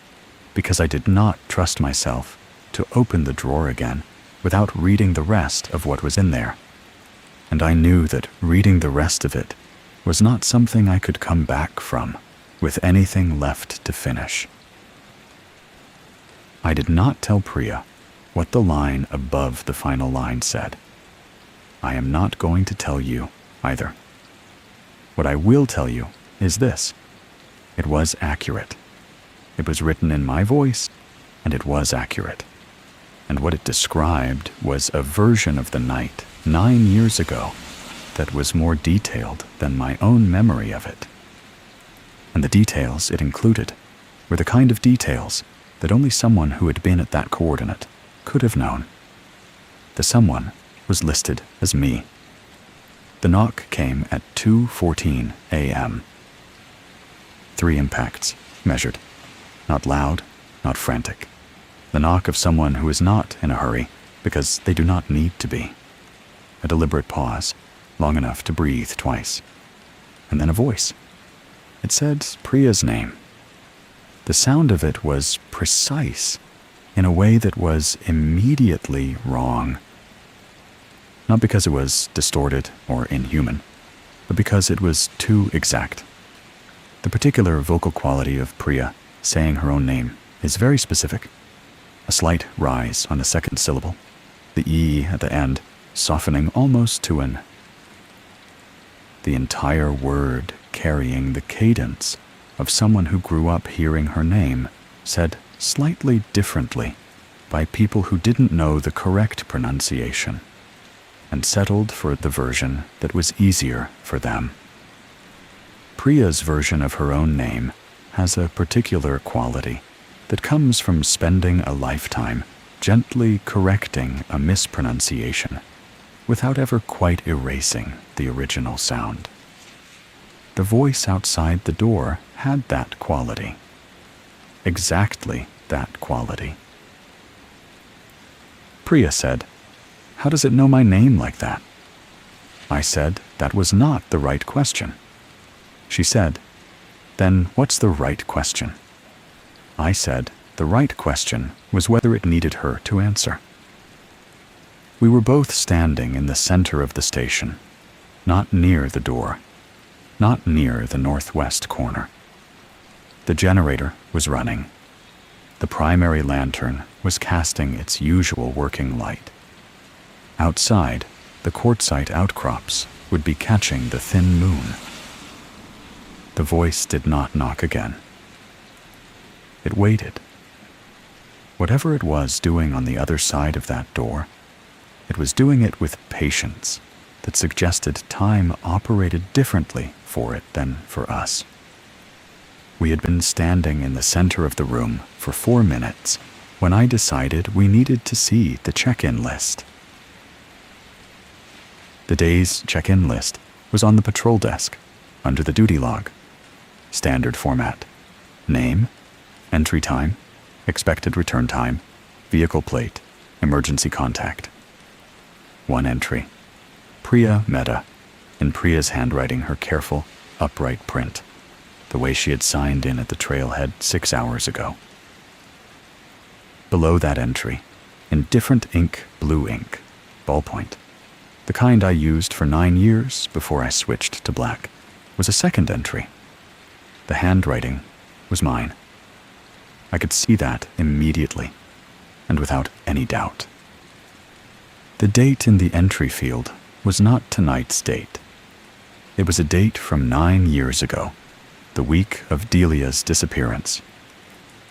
[SPEAKER 1] because I did not trust myself to open the drawer again without reading the rest of what was in there. And I knew that reading the rest of it was not something I could come back from with anything left to finish. I did not tell Priya what the line above the final line said. I am not going to tell you either. What I will tell you is this. It was accurate. It was written in my voice, and it was accurate. And what it described was a version of the night 9 years ago that was more detailed than my own memory of it. And the details it included were the kind of details that only someone who had been at that coordinate could have known. The someone was listed as me. The knock came at 2:14 a.m. 3 impacts, measured. Not loud, not frantic. The knock of someone who is not in a hurry because they do not need to be. A deliberate pause, long enough to breathe twice. And then a voice. It said Priya's name. The sound of it was precise in a way that was immediately wrong. Not because it was distorted or inhuman, but because it was too exact. The particular vocal quality of Priya saying her own name is very specific. A slight rise on the second syllable, the E at the end softening almost to an. The entire word carrying the cadence of someone who grew up hearing her name, said slightly differently by people who didn't know the correct pronunciation, and settled for the version that was easier for them. Priya's version of her own name has a particular quality that comes from spending a lifetime gently correcting a mispronunciation without ever quite erasing the original sound. The voice outside the door had that quality. Exactly that quality. Priya said, "How does it know my name like that?" I said that was not the right question. She said, "Then what's the right question?" I said, The right question was whether it needed her to answer. We were both standing in the center of the station, not near the door, not near the northwest corner. The generator was running. The primary lantern was casting its usual working light. Outside, the quartzite outcrops would be catching the thin moon. The voice did not knock again. It waited. Whatever it was doing on the other side of that door, it was doing it with patience that suggested time operated differently for it than for us. We had been standing in the center of the room for 4 minutes when I decided we needed to see the check-in list. The day's check-in list was on the patrol desk, under the duty log. Standard format: name, entry time, expected return time, vehicle plate, emergency contact. One entry: Priya Mehta, in Priya's handwriting, her careful, upright print, the way she had signed in at the trailhead 6 hours ago. Below that entry, in different ink, blue ink, ballpoint, the kind I used for 9 years before I switched to black, was a second entry. The handwriting was mine. I could see that immediately, and without any doubt. The date in the entry field was not tonight's date. It was a date from 9 years ago, the week of Delia's disappearance.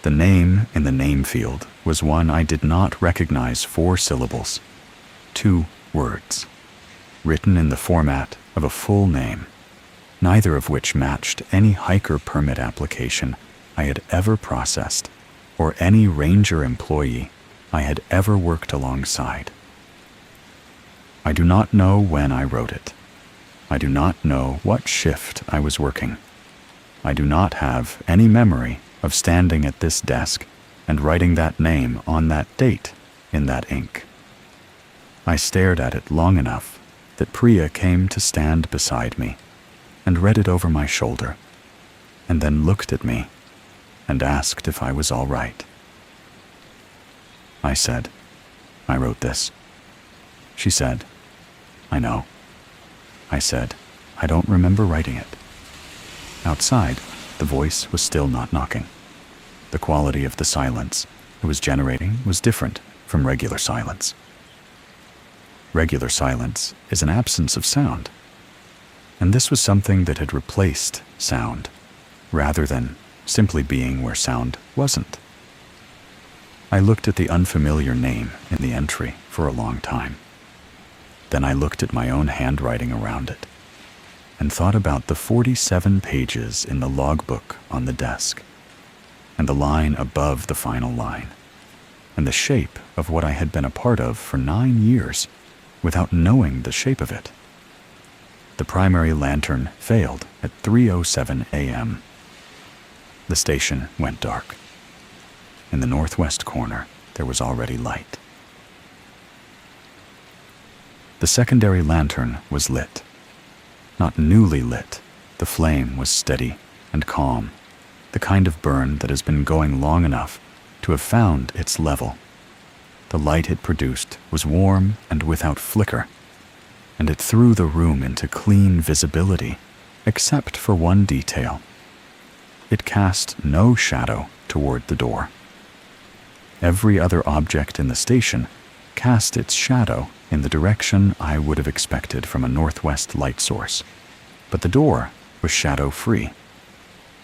[SPEAKER 1] The name in the name field was one I did not recognize 4 syllables, 2 words, written in the format of a full name, neither of which matched any hiker permit application I had ever processed or any ranger employee I had ever worked alongside. I do not know when I wrote it. I do not know what shift I was working. I do not have any memory of standing at this desk and writing that name on that date in that ink. I stared at it long enough that Priya came to stand beside me and read it over my shoulder, and then looked at me and asked if I was all right. I said, "I wrote this." She said, "I know." I said, "I don't remember writing it." Outside, the voice was still not knocking. The quality of the silence it was generating was different from regular silence. Regular silence is an absence of sound, and this was something that had replaced sound, rather than simply being where sound wasn't. I looked at the unfamiliar name in the entry for a long time. Then I looked at my own handwriting around it, and thought about the 47 pages in the logbook on the desk, and the line above the final line, and the shape of what I had been a part of for 9 years without knowing the shape of it. The primary lantern failed at 3:07 a.m. The station went dark. In the northwest corner, there was already light. The secondary lantern was lit. Not newly lit, the flame was steady and calm, the kind of burn that has been going long enough to have found its level. The light it produced was warm and without flicker, and it threw the room into clean visibility, except for one detail. It cast no shadow toward the door. Every other object in the station cast its shadow in the direction I would have expected from a northwest light source, but the door was shadow-free.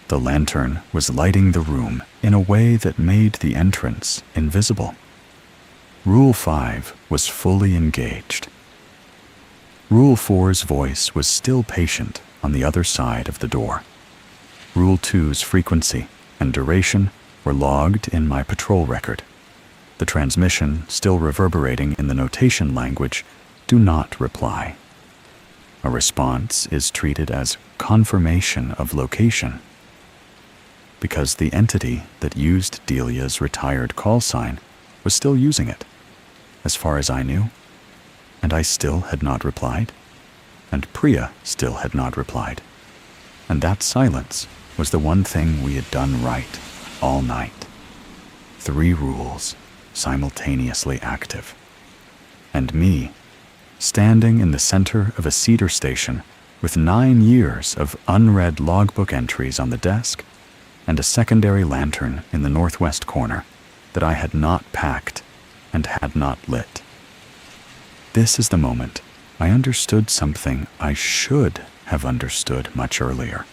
[SPEAKER 1] The lantern was lighting the room in a way that made the entrance invisible. Rule 5 was fully engaged. Rule 4's voice was still patient on the other side of the door. Rule 2's frequency and duration were logged in my patrol record. The transmission, still reverberating in the notation language, "Do not reply." A response is treated as confirmation of location. Because the entity that used Delia's retired call sign was still using it, as far as I knew, and I still had not replied, and Priya still had not replied, and that silence was the one thing we had done right all night. 3 rules simultaneously active. And me, standing in the center of a cedar station with 9 years of unread logbook entries on the desk and a secondary lantern in the northwest corner that I had not packed and had not lit. This is the moment I understood something I should have understood much earlier,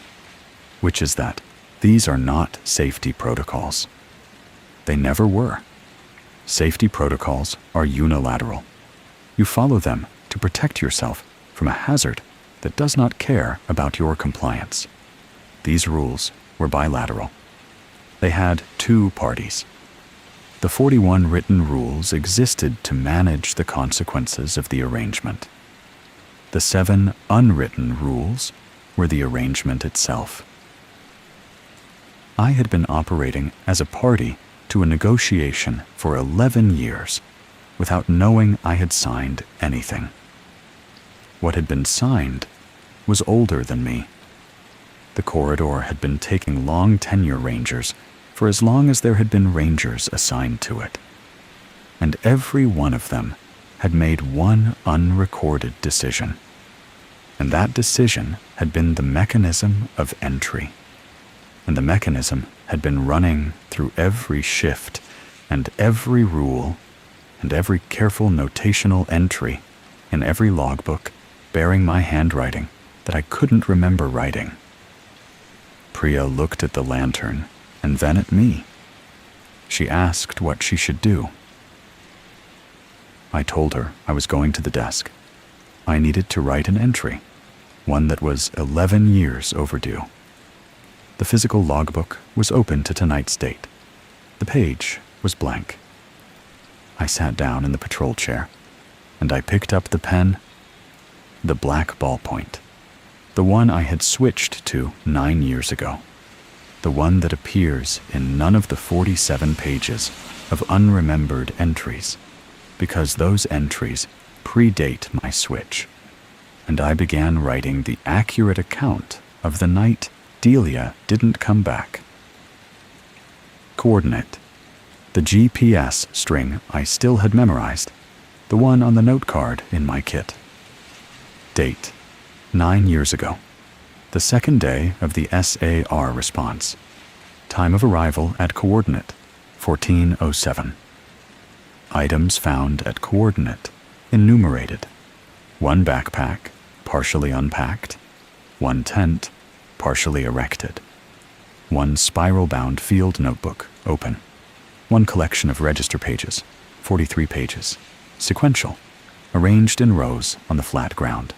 [SPEAKER 1] which is that these are not safety protocols. They never were. Safety protocols are unilateral. You follow them to protect yourself from a hazard that does not care about your compliance. These rules were bilateral. They had 2 parties. The 41 written rules existed to manage the consequences of the arrangement. The 7 unwritten rules were the arrangement itself. I had been operating as a party to a negotiation for 11 years without knowing I had signed anything. What had been signed was older than me. The corridor had been taking long tenure rangers for as long as there had been rangers assigned to it. And every one of them had made one unrecorded decision. And that decision had been the mechanism of entry. And the mechanism had been running through every shift and every rule and every careful notational entry in every logbook bearing my handwriting that I couldn't remember writing. Priya looked at the lantern and then at me. She asked what she should do. I told her I was going to the desk. I needed to write an entry, one that was 11 years overdue. The physical logbook was open to tonight's date. The page was blank. I sat down in the patrol chair, and I picked up the pen, the black ballpoint, the one I had switched to 9 years ago, the one that appears in none of the 47 pages of unremembered entries, because those entries predate my switch, and I began writing the accurate account of the night Delia didn't come back. Coordinate: the GPS string I still had memorized, the one on the note card in my kit. Date: 9 years ago, the second day of the SAR response. Time of arrival at coordinate: 1407. Items found at coordinate enumerated: 1 backpack, partially unpacked; 1 tent, partially erected; 1 spiral-bound field notebook, open; 1 collection of register pages, 43 pages, sequential, arranged in rows on the flat ground.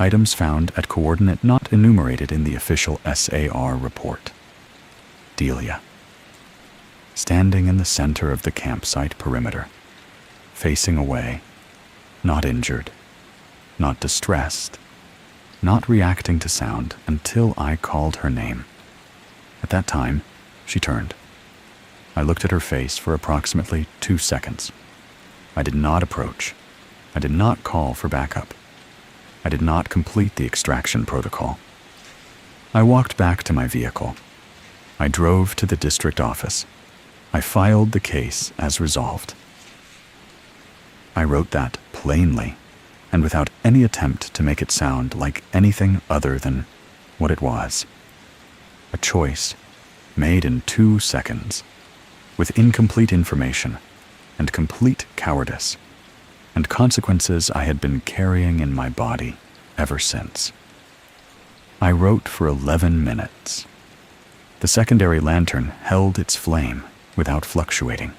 [SPEAKER 1] Items found at coordinate not enumerated in the official SAR report. Delia. Standing in the center of the campsite perimeter, facing away, not injured, not distressed, not reacting to sound until I called her name. At that time, she turned. I looked at her face for approximately 2 seconds. I did not approach. I did not call for backup. I did not complete the extraction protocol. I walked back to my vehicle. I drove to the district office. I filed the case as resolved. I wrote that plainly and without any attempt to make it sound like anything other than what it was. A choice made in 2 seconds, with incomplete information and complete cowardice, and consequences I had been carrying in my body ever since. I wrote for 11 minutes. The secondary lantern held its flame without fluctuating.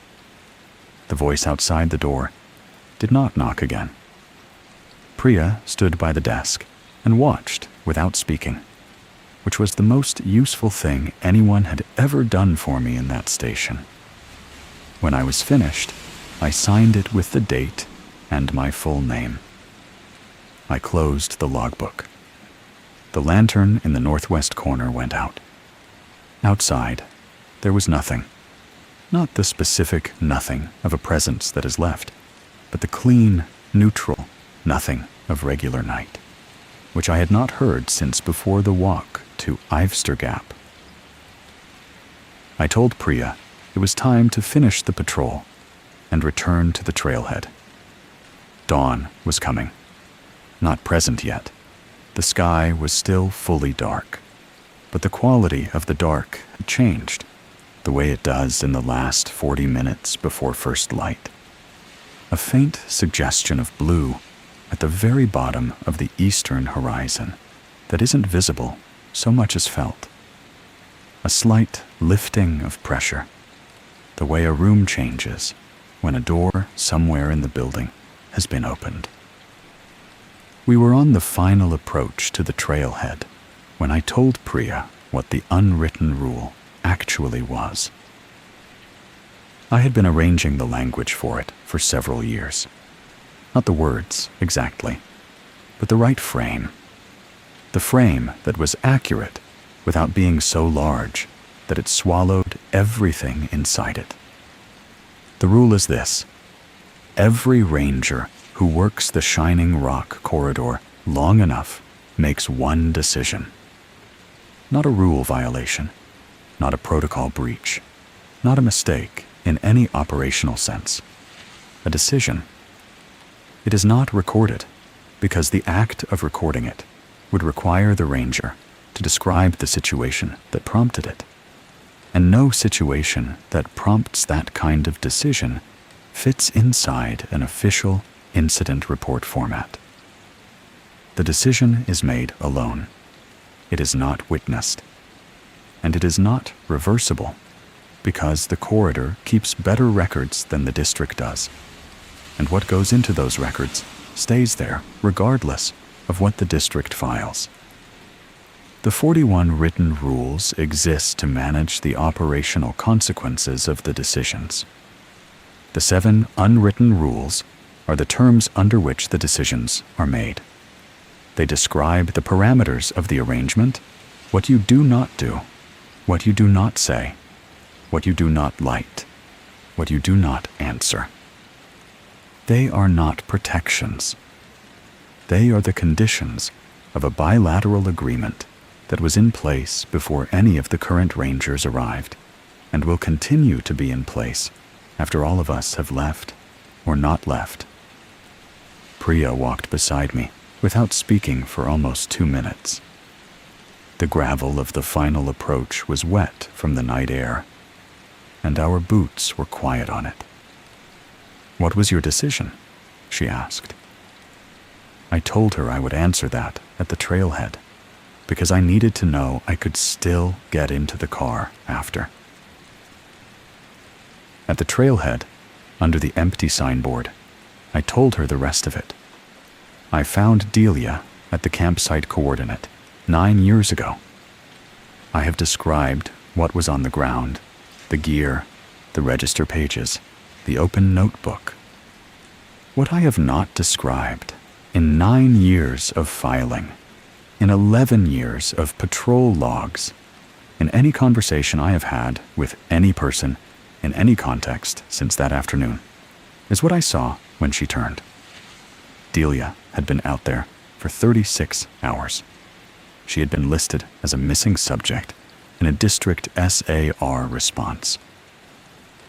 [SPEAKER 1] The voice outside the door did not knock again. Priya stood by the desk and watched without speaking, which was the most useful thing anyone had ever done for me in that station. When I was finished, I signed it with the date and my full name. I closed the logbook. The lantern in the northwest corner went out. Outside, there was nothing. Not the specific nothing of a presence that is left, but the clean, neutral nothing of regular night, which I had not heard since before the walk to Ivester Gap. I told Priya it was time to finish the patrol and return to the trailhead. Dawn was coming. Not present yet. The sky was still fully dark, but the quality of the dark had changed, the way it does in the last 40 minutes before first light. A faint suggestion of blue at the very bottom of the eastern horizon that isn't visible so much as felt. A slight lifting of pressure, the way a room changes when a door somewhere in the building has been opened. We were on the final approach to the trailhead when I told Priya what the unwritten rule actually was. I had been arranging the language for it for several years. Not the words, exactly, but the right frame. The frame that was accurate without being so large that it swallowed everything inside it. The rule is this: every ranger who works the Shining Rock corridor long enough makes one decision. Not a rule violation, not a protocol breach, not a mistake in any operational sense. A decision. It is not recorded because the act of recording it would require the ranger to describe the situation that prompted it. And no situation that prompts that kind of decision fits inside an official incident report format. The decision is made alone. It is not witnessed. And it is not reversible because the corridor keeps better records than the district does. And what goes into those records stays there regardless of what the district files. The 41 written rules exist to manage the operational consequences of the decisions. The 7 unwritten rules are the terms under which the decisions are made. They describe the parameters of the arrangement, what you do not do, what you do not say, what you do not light, what you do not answer. They are not protections. They are the conditions of a bilateral agreement that was in place before any of the current rangers arrived and will continue to be in place after all of us have left or not left. Priya walked beside me without speaking for almost 2 minutes. The gravel of the final approach was wet from the night air, and our boots were quiet on it. "What was your decision?" she asked. I told her I would answer that at the trailhead because I needed to know I could still get into the car after. At the trailhead, under the empty signboard, I told her the rest of it. I found Delia at the campsite coordinate 9 years ago. I have described what was on the ground, the gear, the register pages, the open notebook. What I have not described in 9 years of filing, in 11 years of patrol logs, in any conversation I have had with any person in any context since that afternoon, is what I saw when she turned. Delia had been out there for 36 hours. She had been listed as a missing subject in a district SAR response.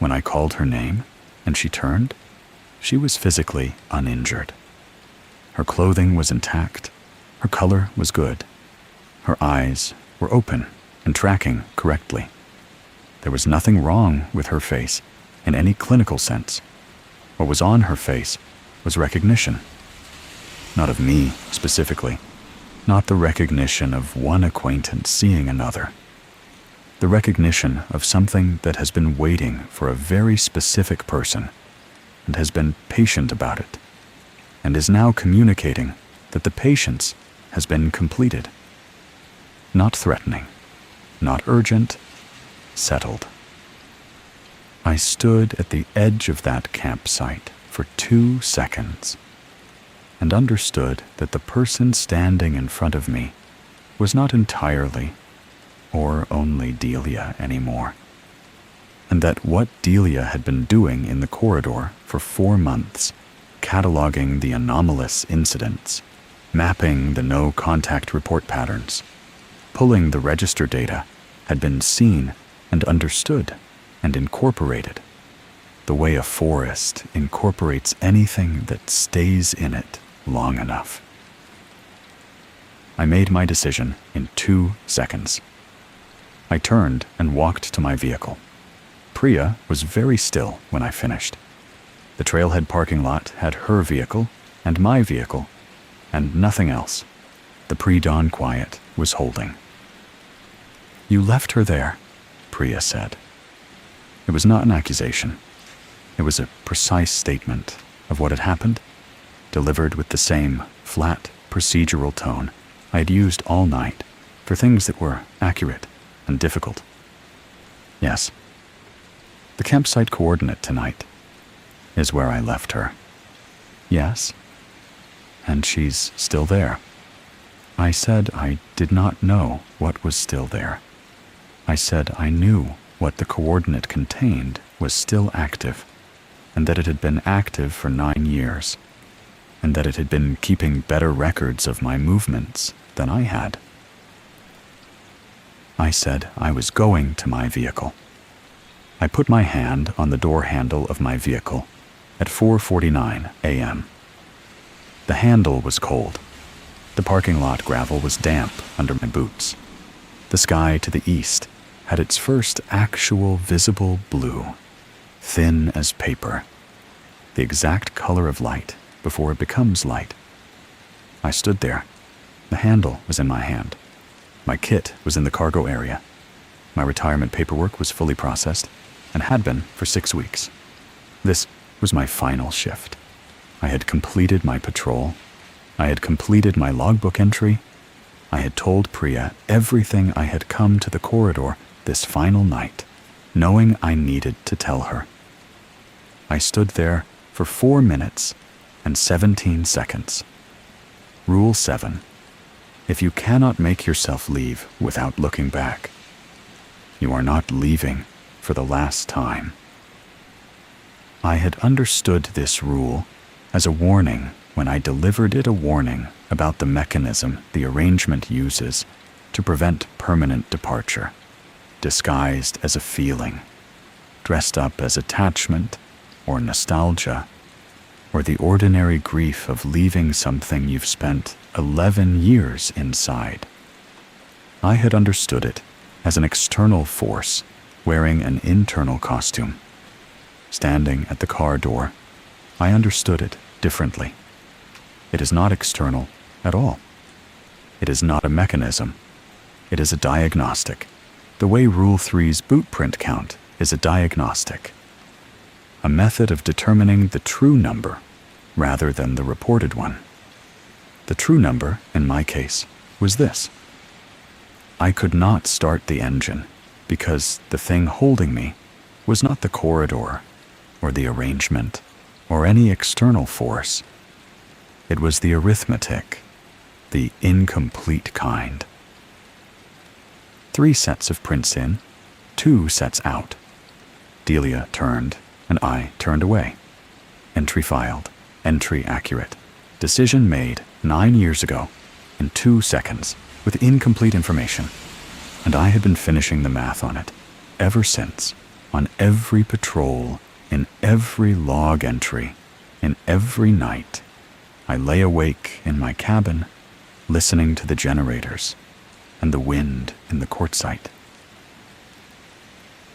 [SPEAKER 1] When I called her name and she turned, she was physically uninjured. Her clothing was intact. Her color was good. Her eyes were open and tracking correctly. There was nothing wrong with her face in any clinical sense. What was on her face was recognition. Not of me specifically, not the recognition of one acquaintance seeing another. The recognition of something that has been waiting for a very specific person and has been patient about it, and is now communicating that the patience has been completed. Not threatening, not urgent, settled. I stood at the edge of that campsite for 2 seconds and understood that the person standing in front of me was not entirely or only Delia anymore, and that what Delia had been doing in the corridor for 4 months, cataloging the anomalous incidents, mapping the no-contact report patterns, pulling the register data, had been seen and understood and incorporated, the way a forest incorporates anything that stays in it long enough. I made my decision in 2 seconds. I turned and walked to my vehicle. Priya was very still when I finished. The trailhead parking lot had her vehicle and my vehicle, and nothing else. The pre-dawn quiet was holding. "You left her there," Priya said. It was not an accusation. It was a precise statement of what had happened, delivered with the same flat, procedural tone I had used all night for things that were accurate and difficult. Yes, the campsite coordinate tonight is where I left her. Yes, and she's still there. I said I did not know what was still there. I said I knew what the coordinate contained was still active, and that it had been active for 9 years, and that it had been keeping better records of my movements than I had. I said I was going to my vehicle. I put my hand on the door handle of my vehicle at 4:49 a.m. The handle was cold. The parking lot gravel was damp under my boots. The sky to the east had its first actual visible blue, thin as paper, the exact color of light before it becomes light. I stood there. The handle was in my hand. My kit was in the cargo area. My retirement paperwork was fully processed and had been for 6 weeks. This was my final shift. I had completed my patrol. I had completed my logbook entry. I had told Priya everything I had come to the corridor this final night, knowing I needed to tell her. I stood there for 4 minutes and 17 seconds. Rule 7. If you cannot make yourself leave without looking back, you are not leaving for the last time. I had understood this rule as a warning when I delivered it a warning about the mechanism the arrangement uses to prevent permanent departure, disguised as a feeling, dressed up as attachment or nostalgia, or the ordinary grief of leaving something you've spent 11 years inside. I had understood it as an external force wearing an internal costume. Standing at the car door, I understood it differently. It is not external at all. It is not a mechanism. It is a diagnostic. The way Rule 3's boot print count is a diagnostic. A method of determining the true number rather than the reported one. The true number, in my case, was this. I could not start the engine because the thing holding me was not the corridor or the arrangement or any external force. It was the arithmetic, the incomplete kind. 3 sets of prints in, 2 sets out. Delia turned, and I turned away. Entry filed, entry accurate. Decision made 9 years ago, in 2 seconds, with incomplete information. And I had been finishing the math on it ever since, on every patrol, in every log entry, in every night. I lay awake in my cabin, listening to the generators and the wind in the quartzite.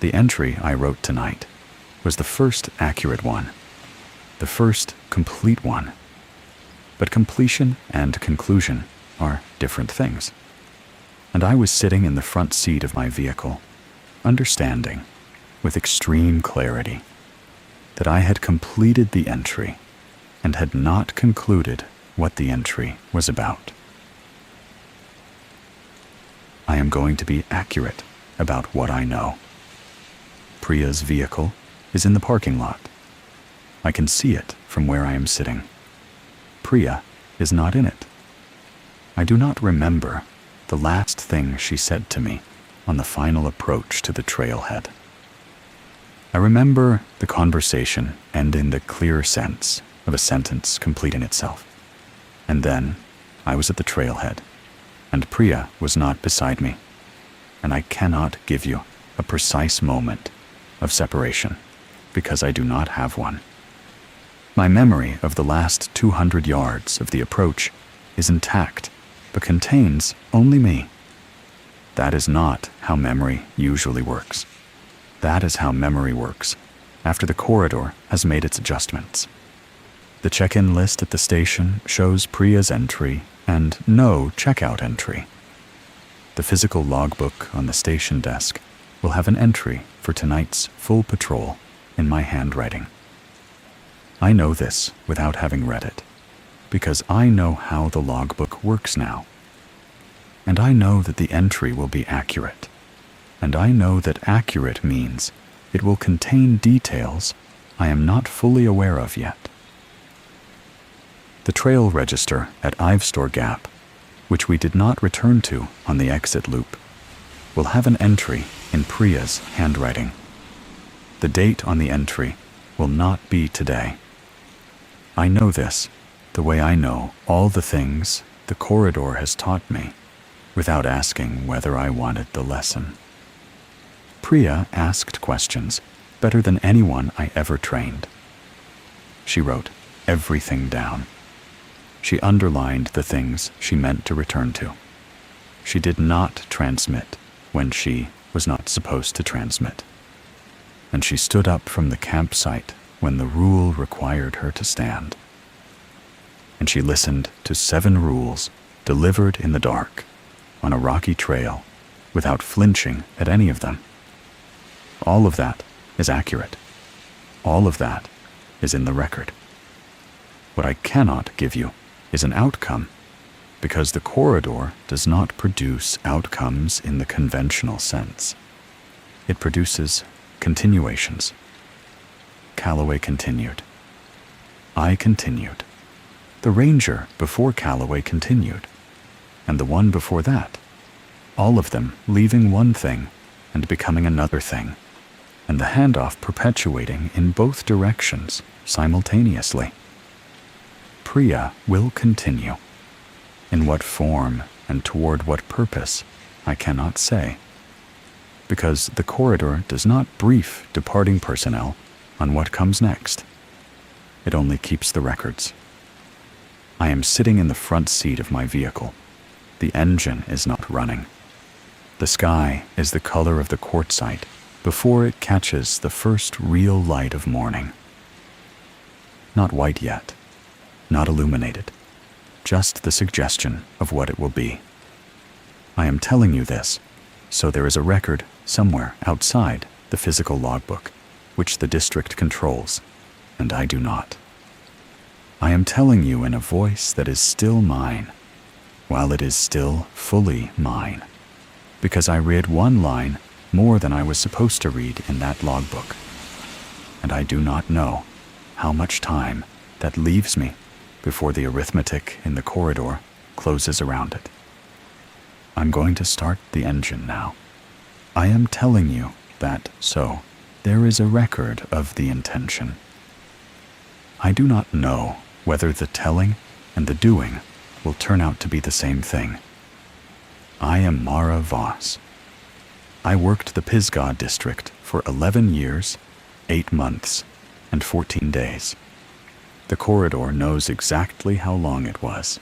[SPEAKER 1] The entry I wrote tonight was the first accurate one, the first complete one. But completion and conclusion are different things. And I was sitting in the front seat of my vehicle, understanding, with extreme clarity, that I had completed the entry and had not concluded what the entry was about. I am going to be accurate about what I know. Priya's vehicle is in the parking lot. I can see it from where I am sitting. Priya is not in it. I do not remember the last thing she said to me on the final approach to the trailhead. I remember the conversation end in the clear sense of a sentence completing itself. And then I was at the trailhead, and Priya was not beside me, and I cannot give you a precise moment of separation, because I do not have one. My memory of the last 200 yards of the approach is intact, but contains only me. That is not how memory usually works. That is how memory works after the corridor has made its adjustments. The check-in list at the station shows Priya's entry and no checkout entry. The physical logbook on the station desk will have an entry for tonight's full patrol in my handwriting. I know this without having read it, because I know how the logbook works now. And I know that the entry will be accurate. And I know that accurate means it will contain details I am not fully aware of yet. The trail register at Ivestor Gap, which we did not return to on the exit loop, will have an entry in Priya's handwriting. The date on the entry will not be today. I know this the way I know all the things the corridor has taught me, without asking whether I wanted the lesson. Priya asked questions better than anyone I ever trained. She wrote everything down. She underlined the things she meant to return to. She did not transmit when she was not supposed to transmit. And she stood up from the campsite when the rule required her to stand. And she listened to 7 rules delivered in the dark on a rocky trail without flinching at any of them. All of that is accurate. All of that is in the record. What I cannot give you is an outcome, because the corridor does not produce outcomes in the conventional sense. It produces continuations. Calloway continued. I continued. The ranger before Calloway continued. And the one before that. All of them leaving one thing and becoming another thing. And the handoff perpetuating in both directions simultaneously. Priya will continue. In what form and toward what purpose, I cannot say. Because the corridor does not brief departing personnel on what comes next. It only keeps the records. I am sitting in the front seat of my vehicle. The engine is not running. The sky is the color of the quartzite before it catches the first real light of morning. Not white yet. Not illuminated, just the suggestion of what it will be. I am telling you this, so there is a record somewhere outside the physical logbook, which the district controls, and I do not. I am telling you in a voice that is still mine, while it is still fully mine, because I read one line more than I was supposed to read in that logbook, and I do not know how much time that leaves me before the arithmetic in the corridor closes around it. I'm going to start the engine now. I am telling you that so there is a record of the intention. I do not know whether the telling and the doing will turn out to be the same thing. I am Mara Voss. I worked the Pisgah district for 11 years, 8 months, and 14 days. The corridor knows exactly how long it was.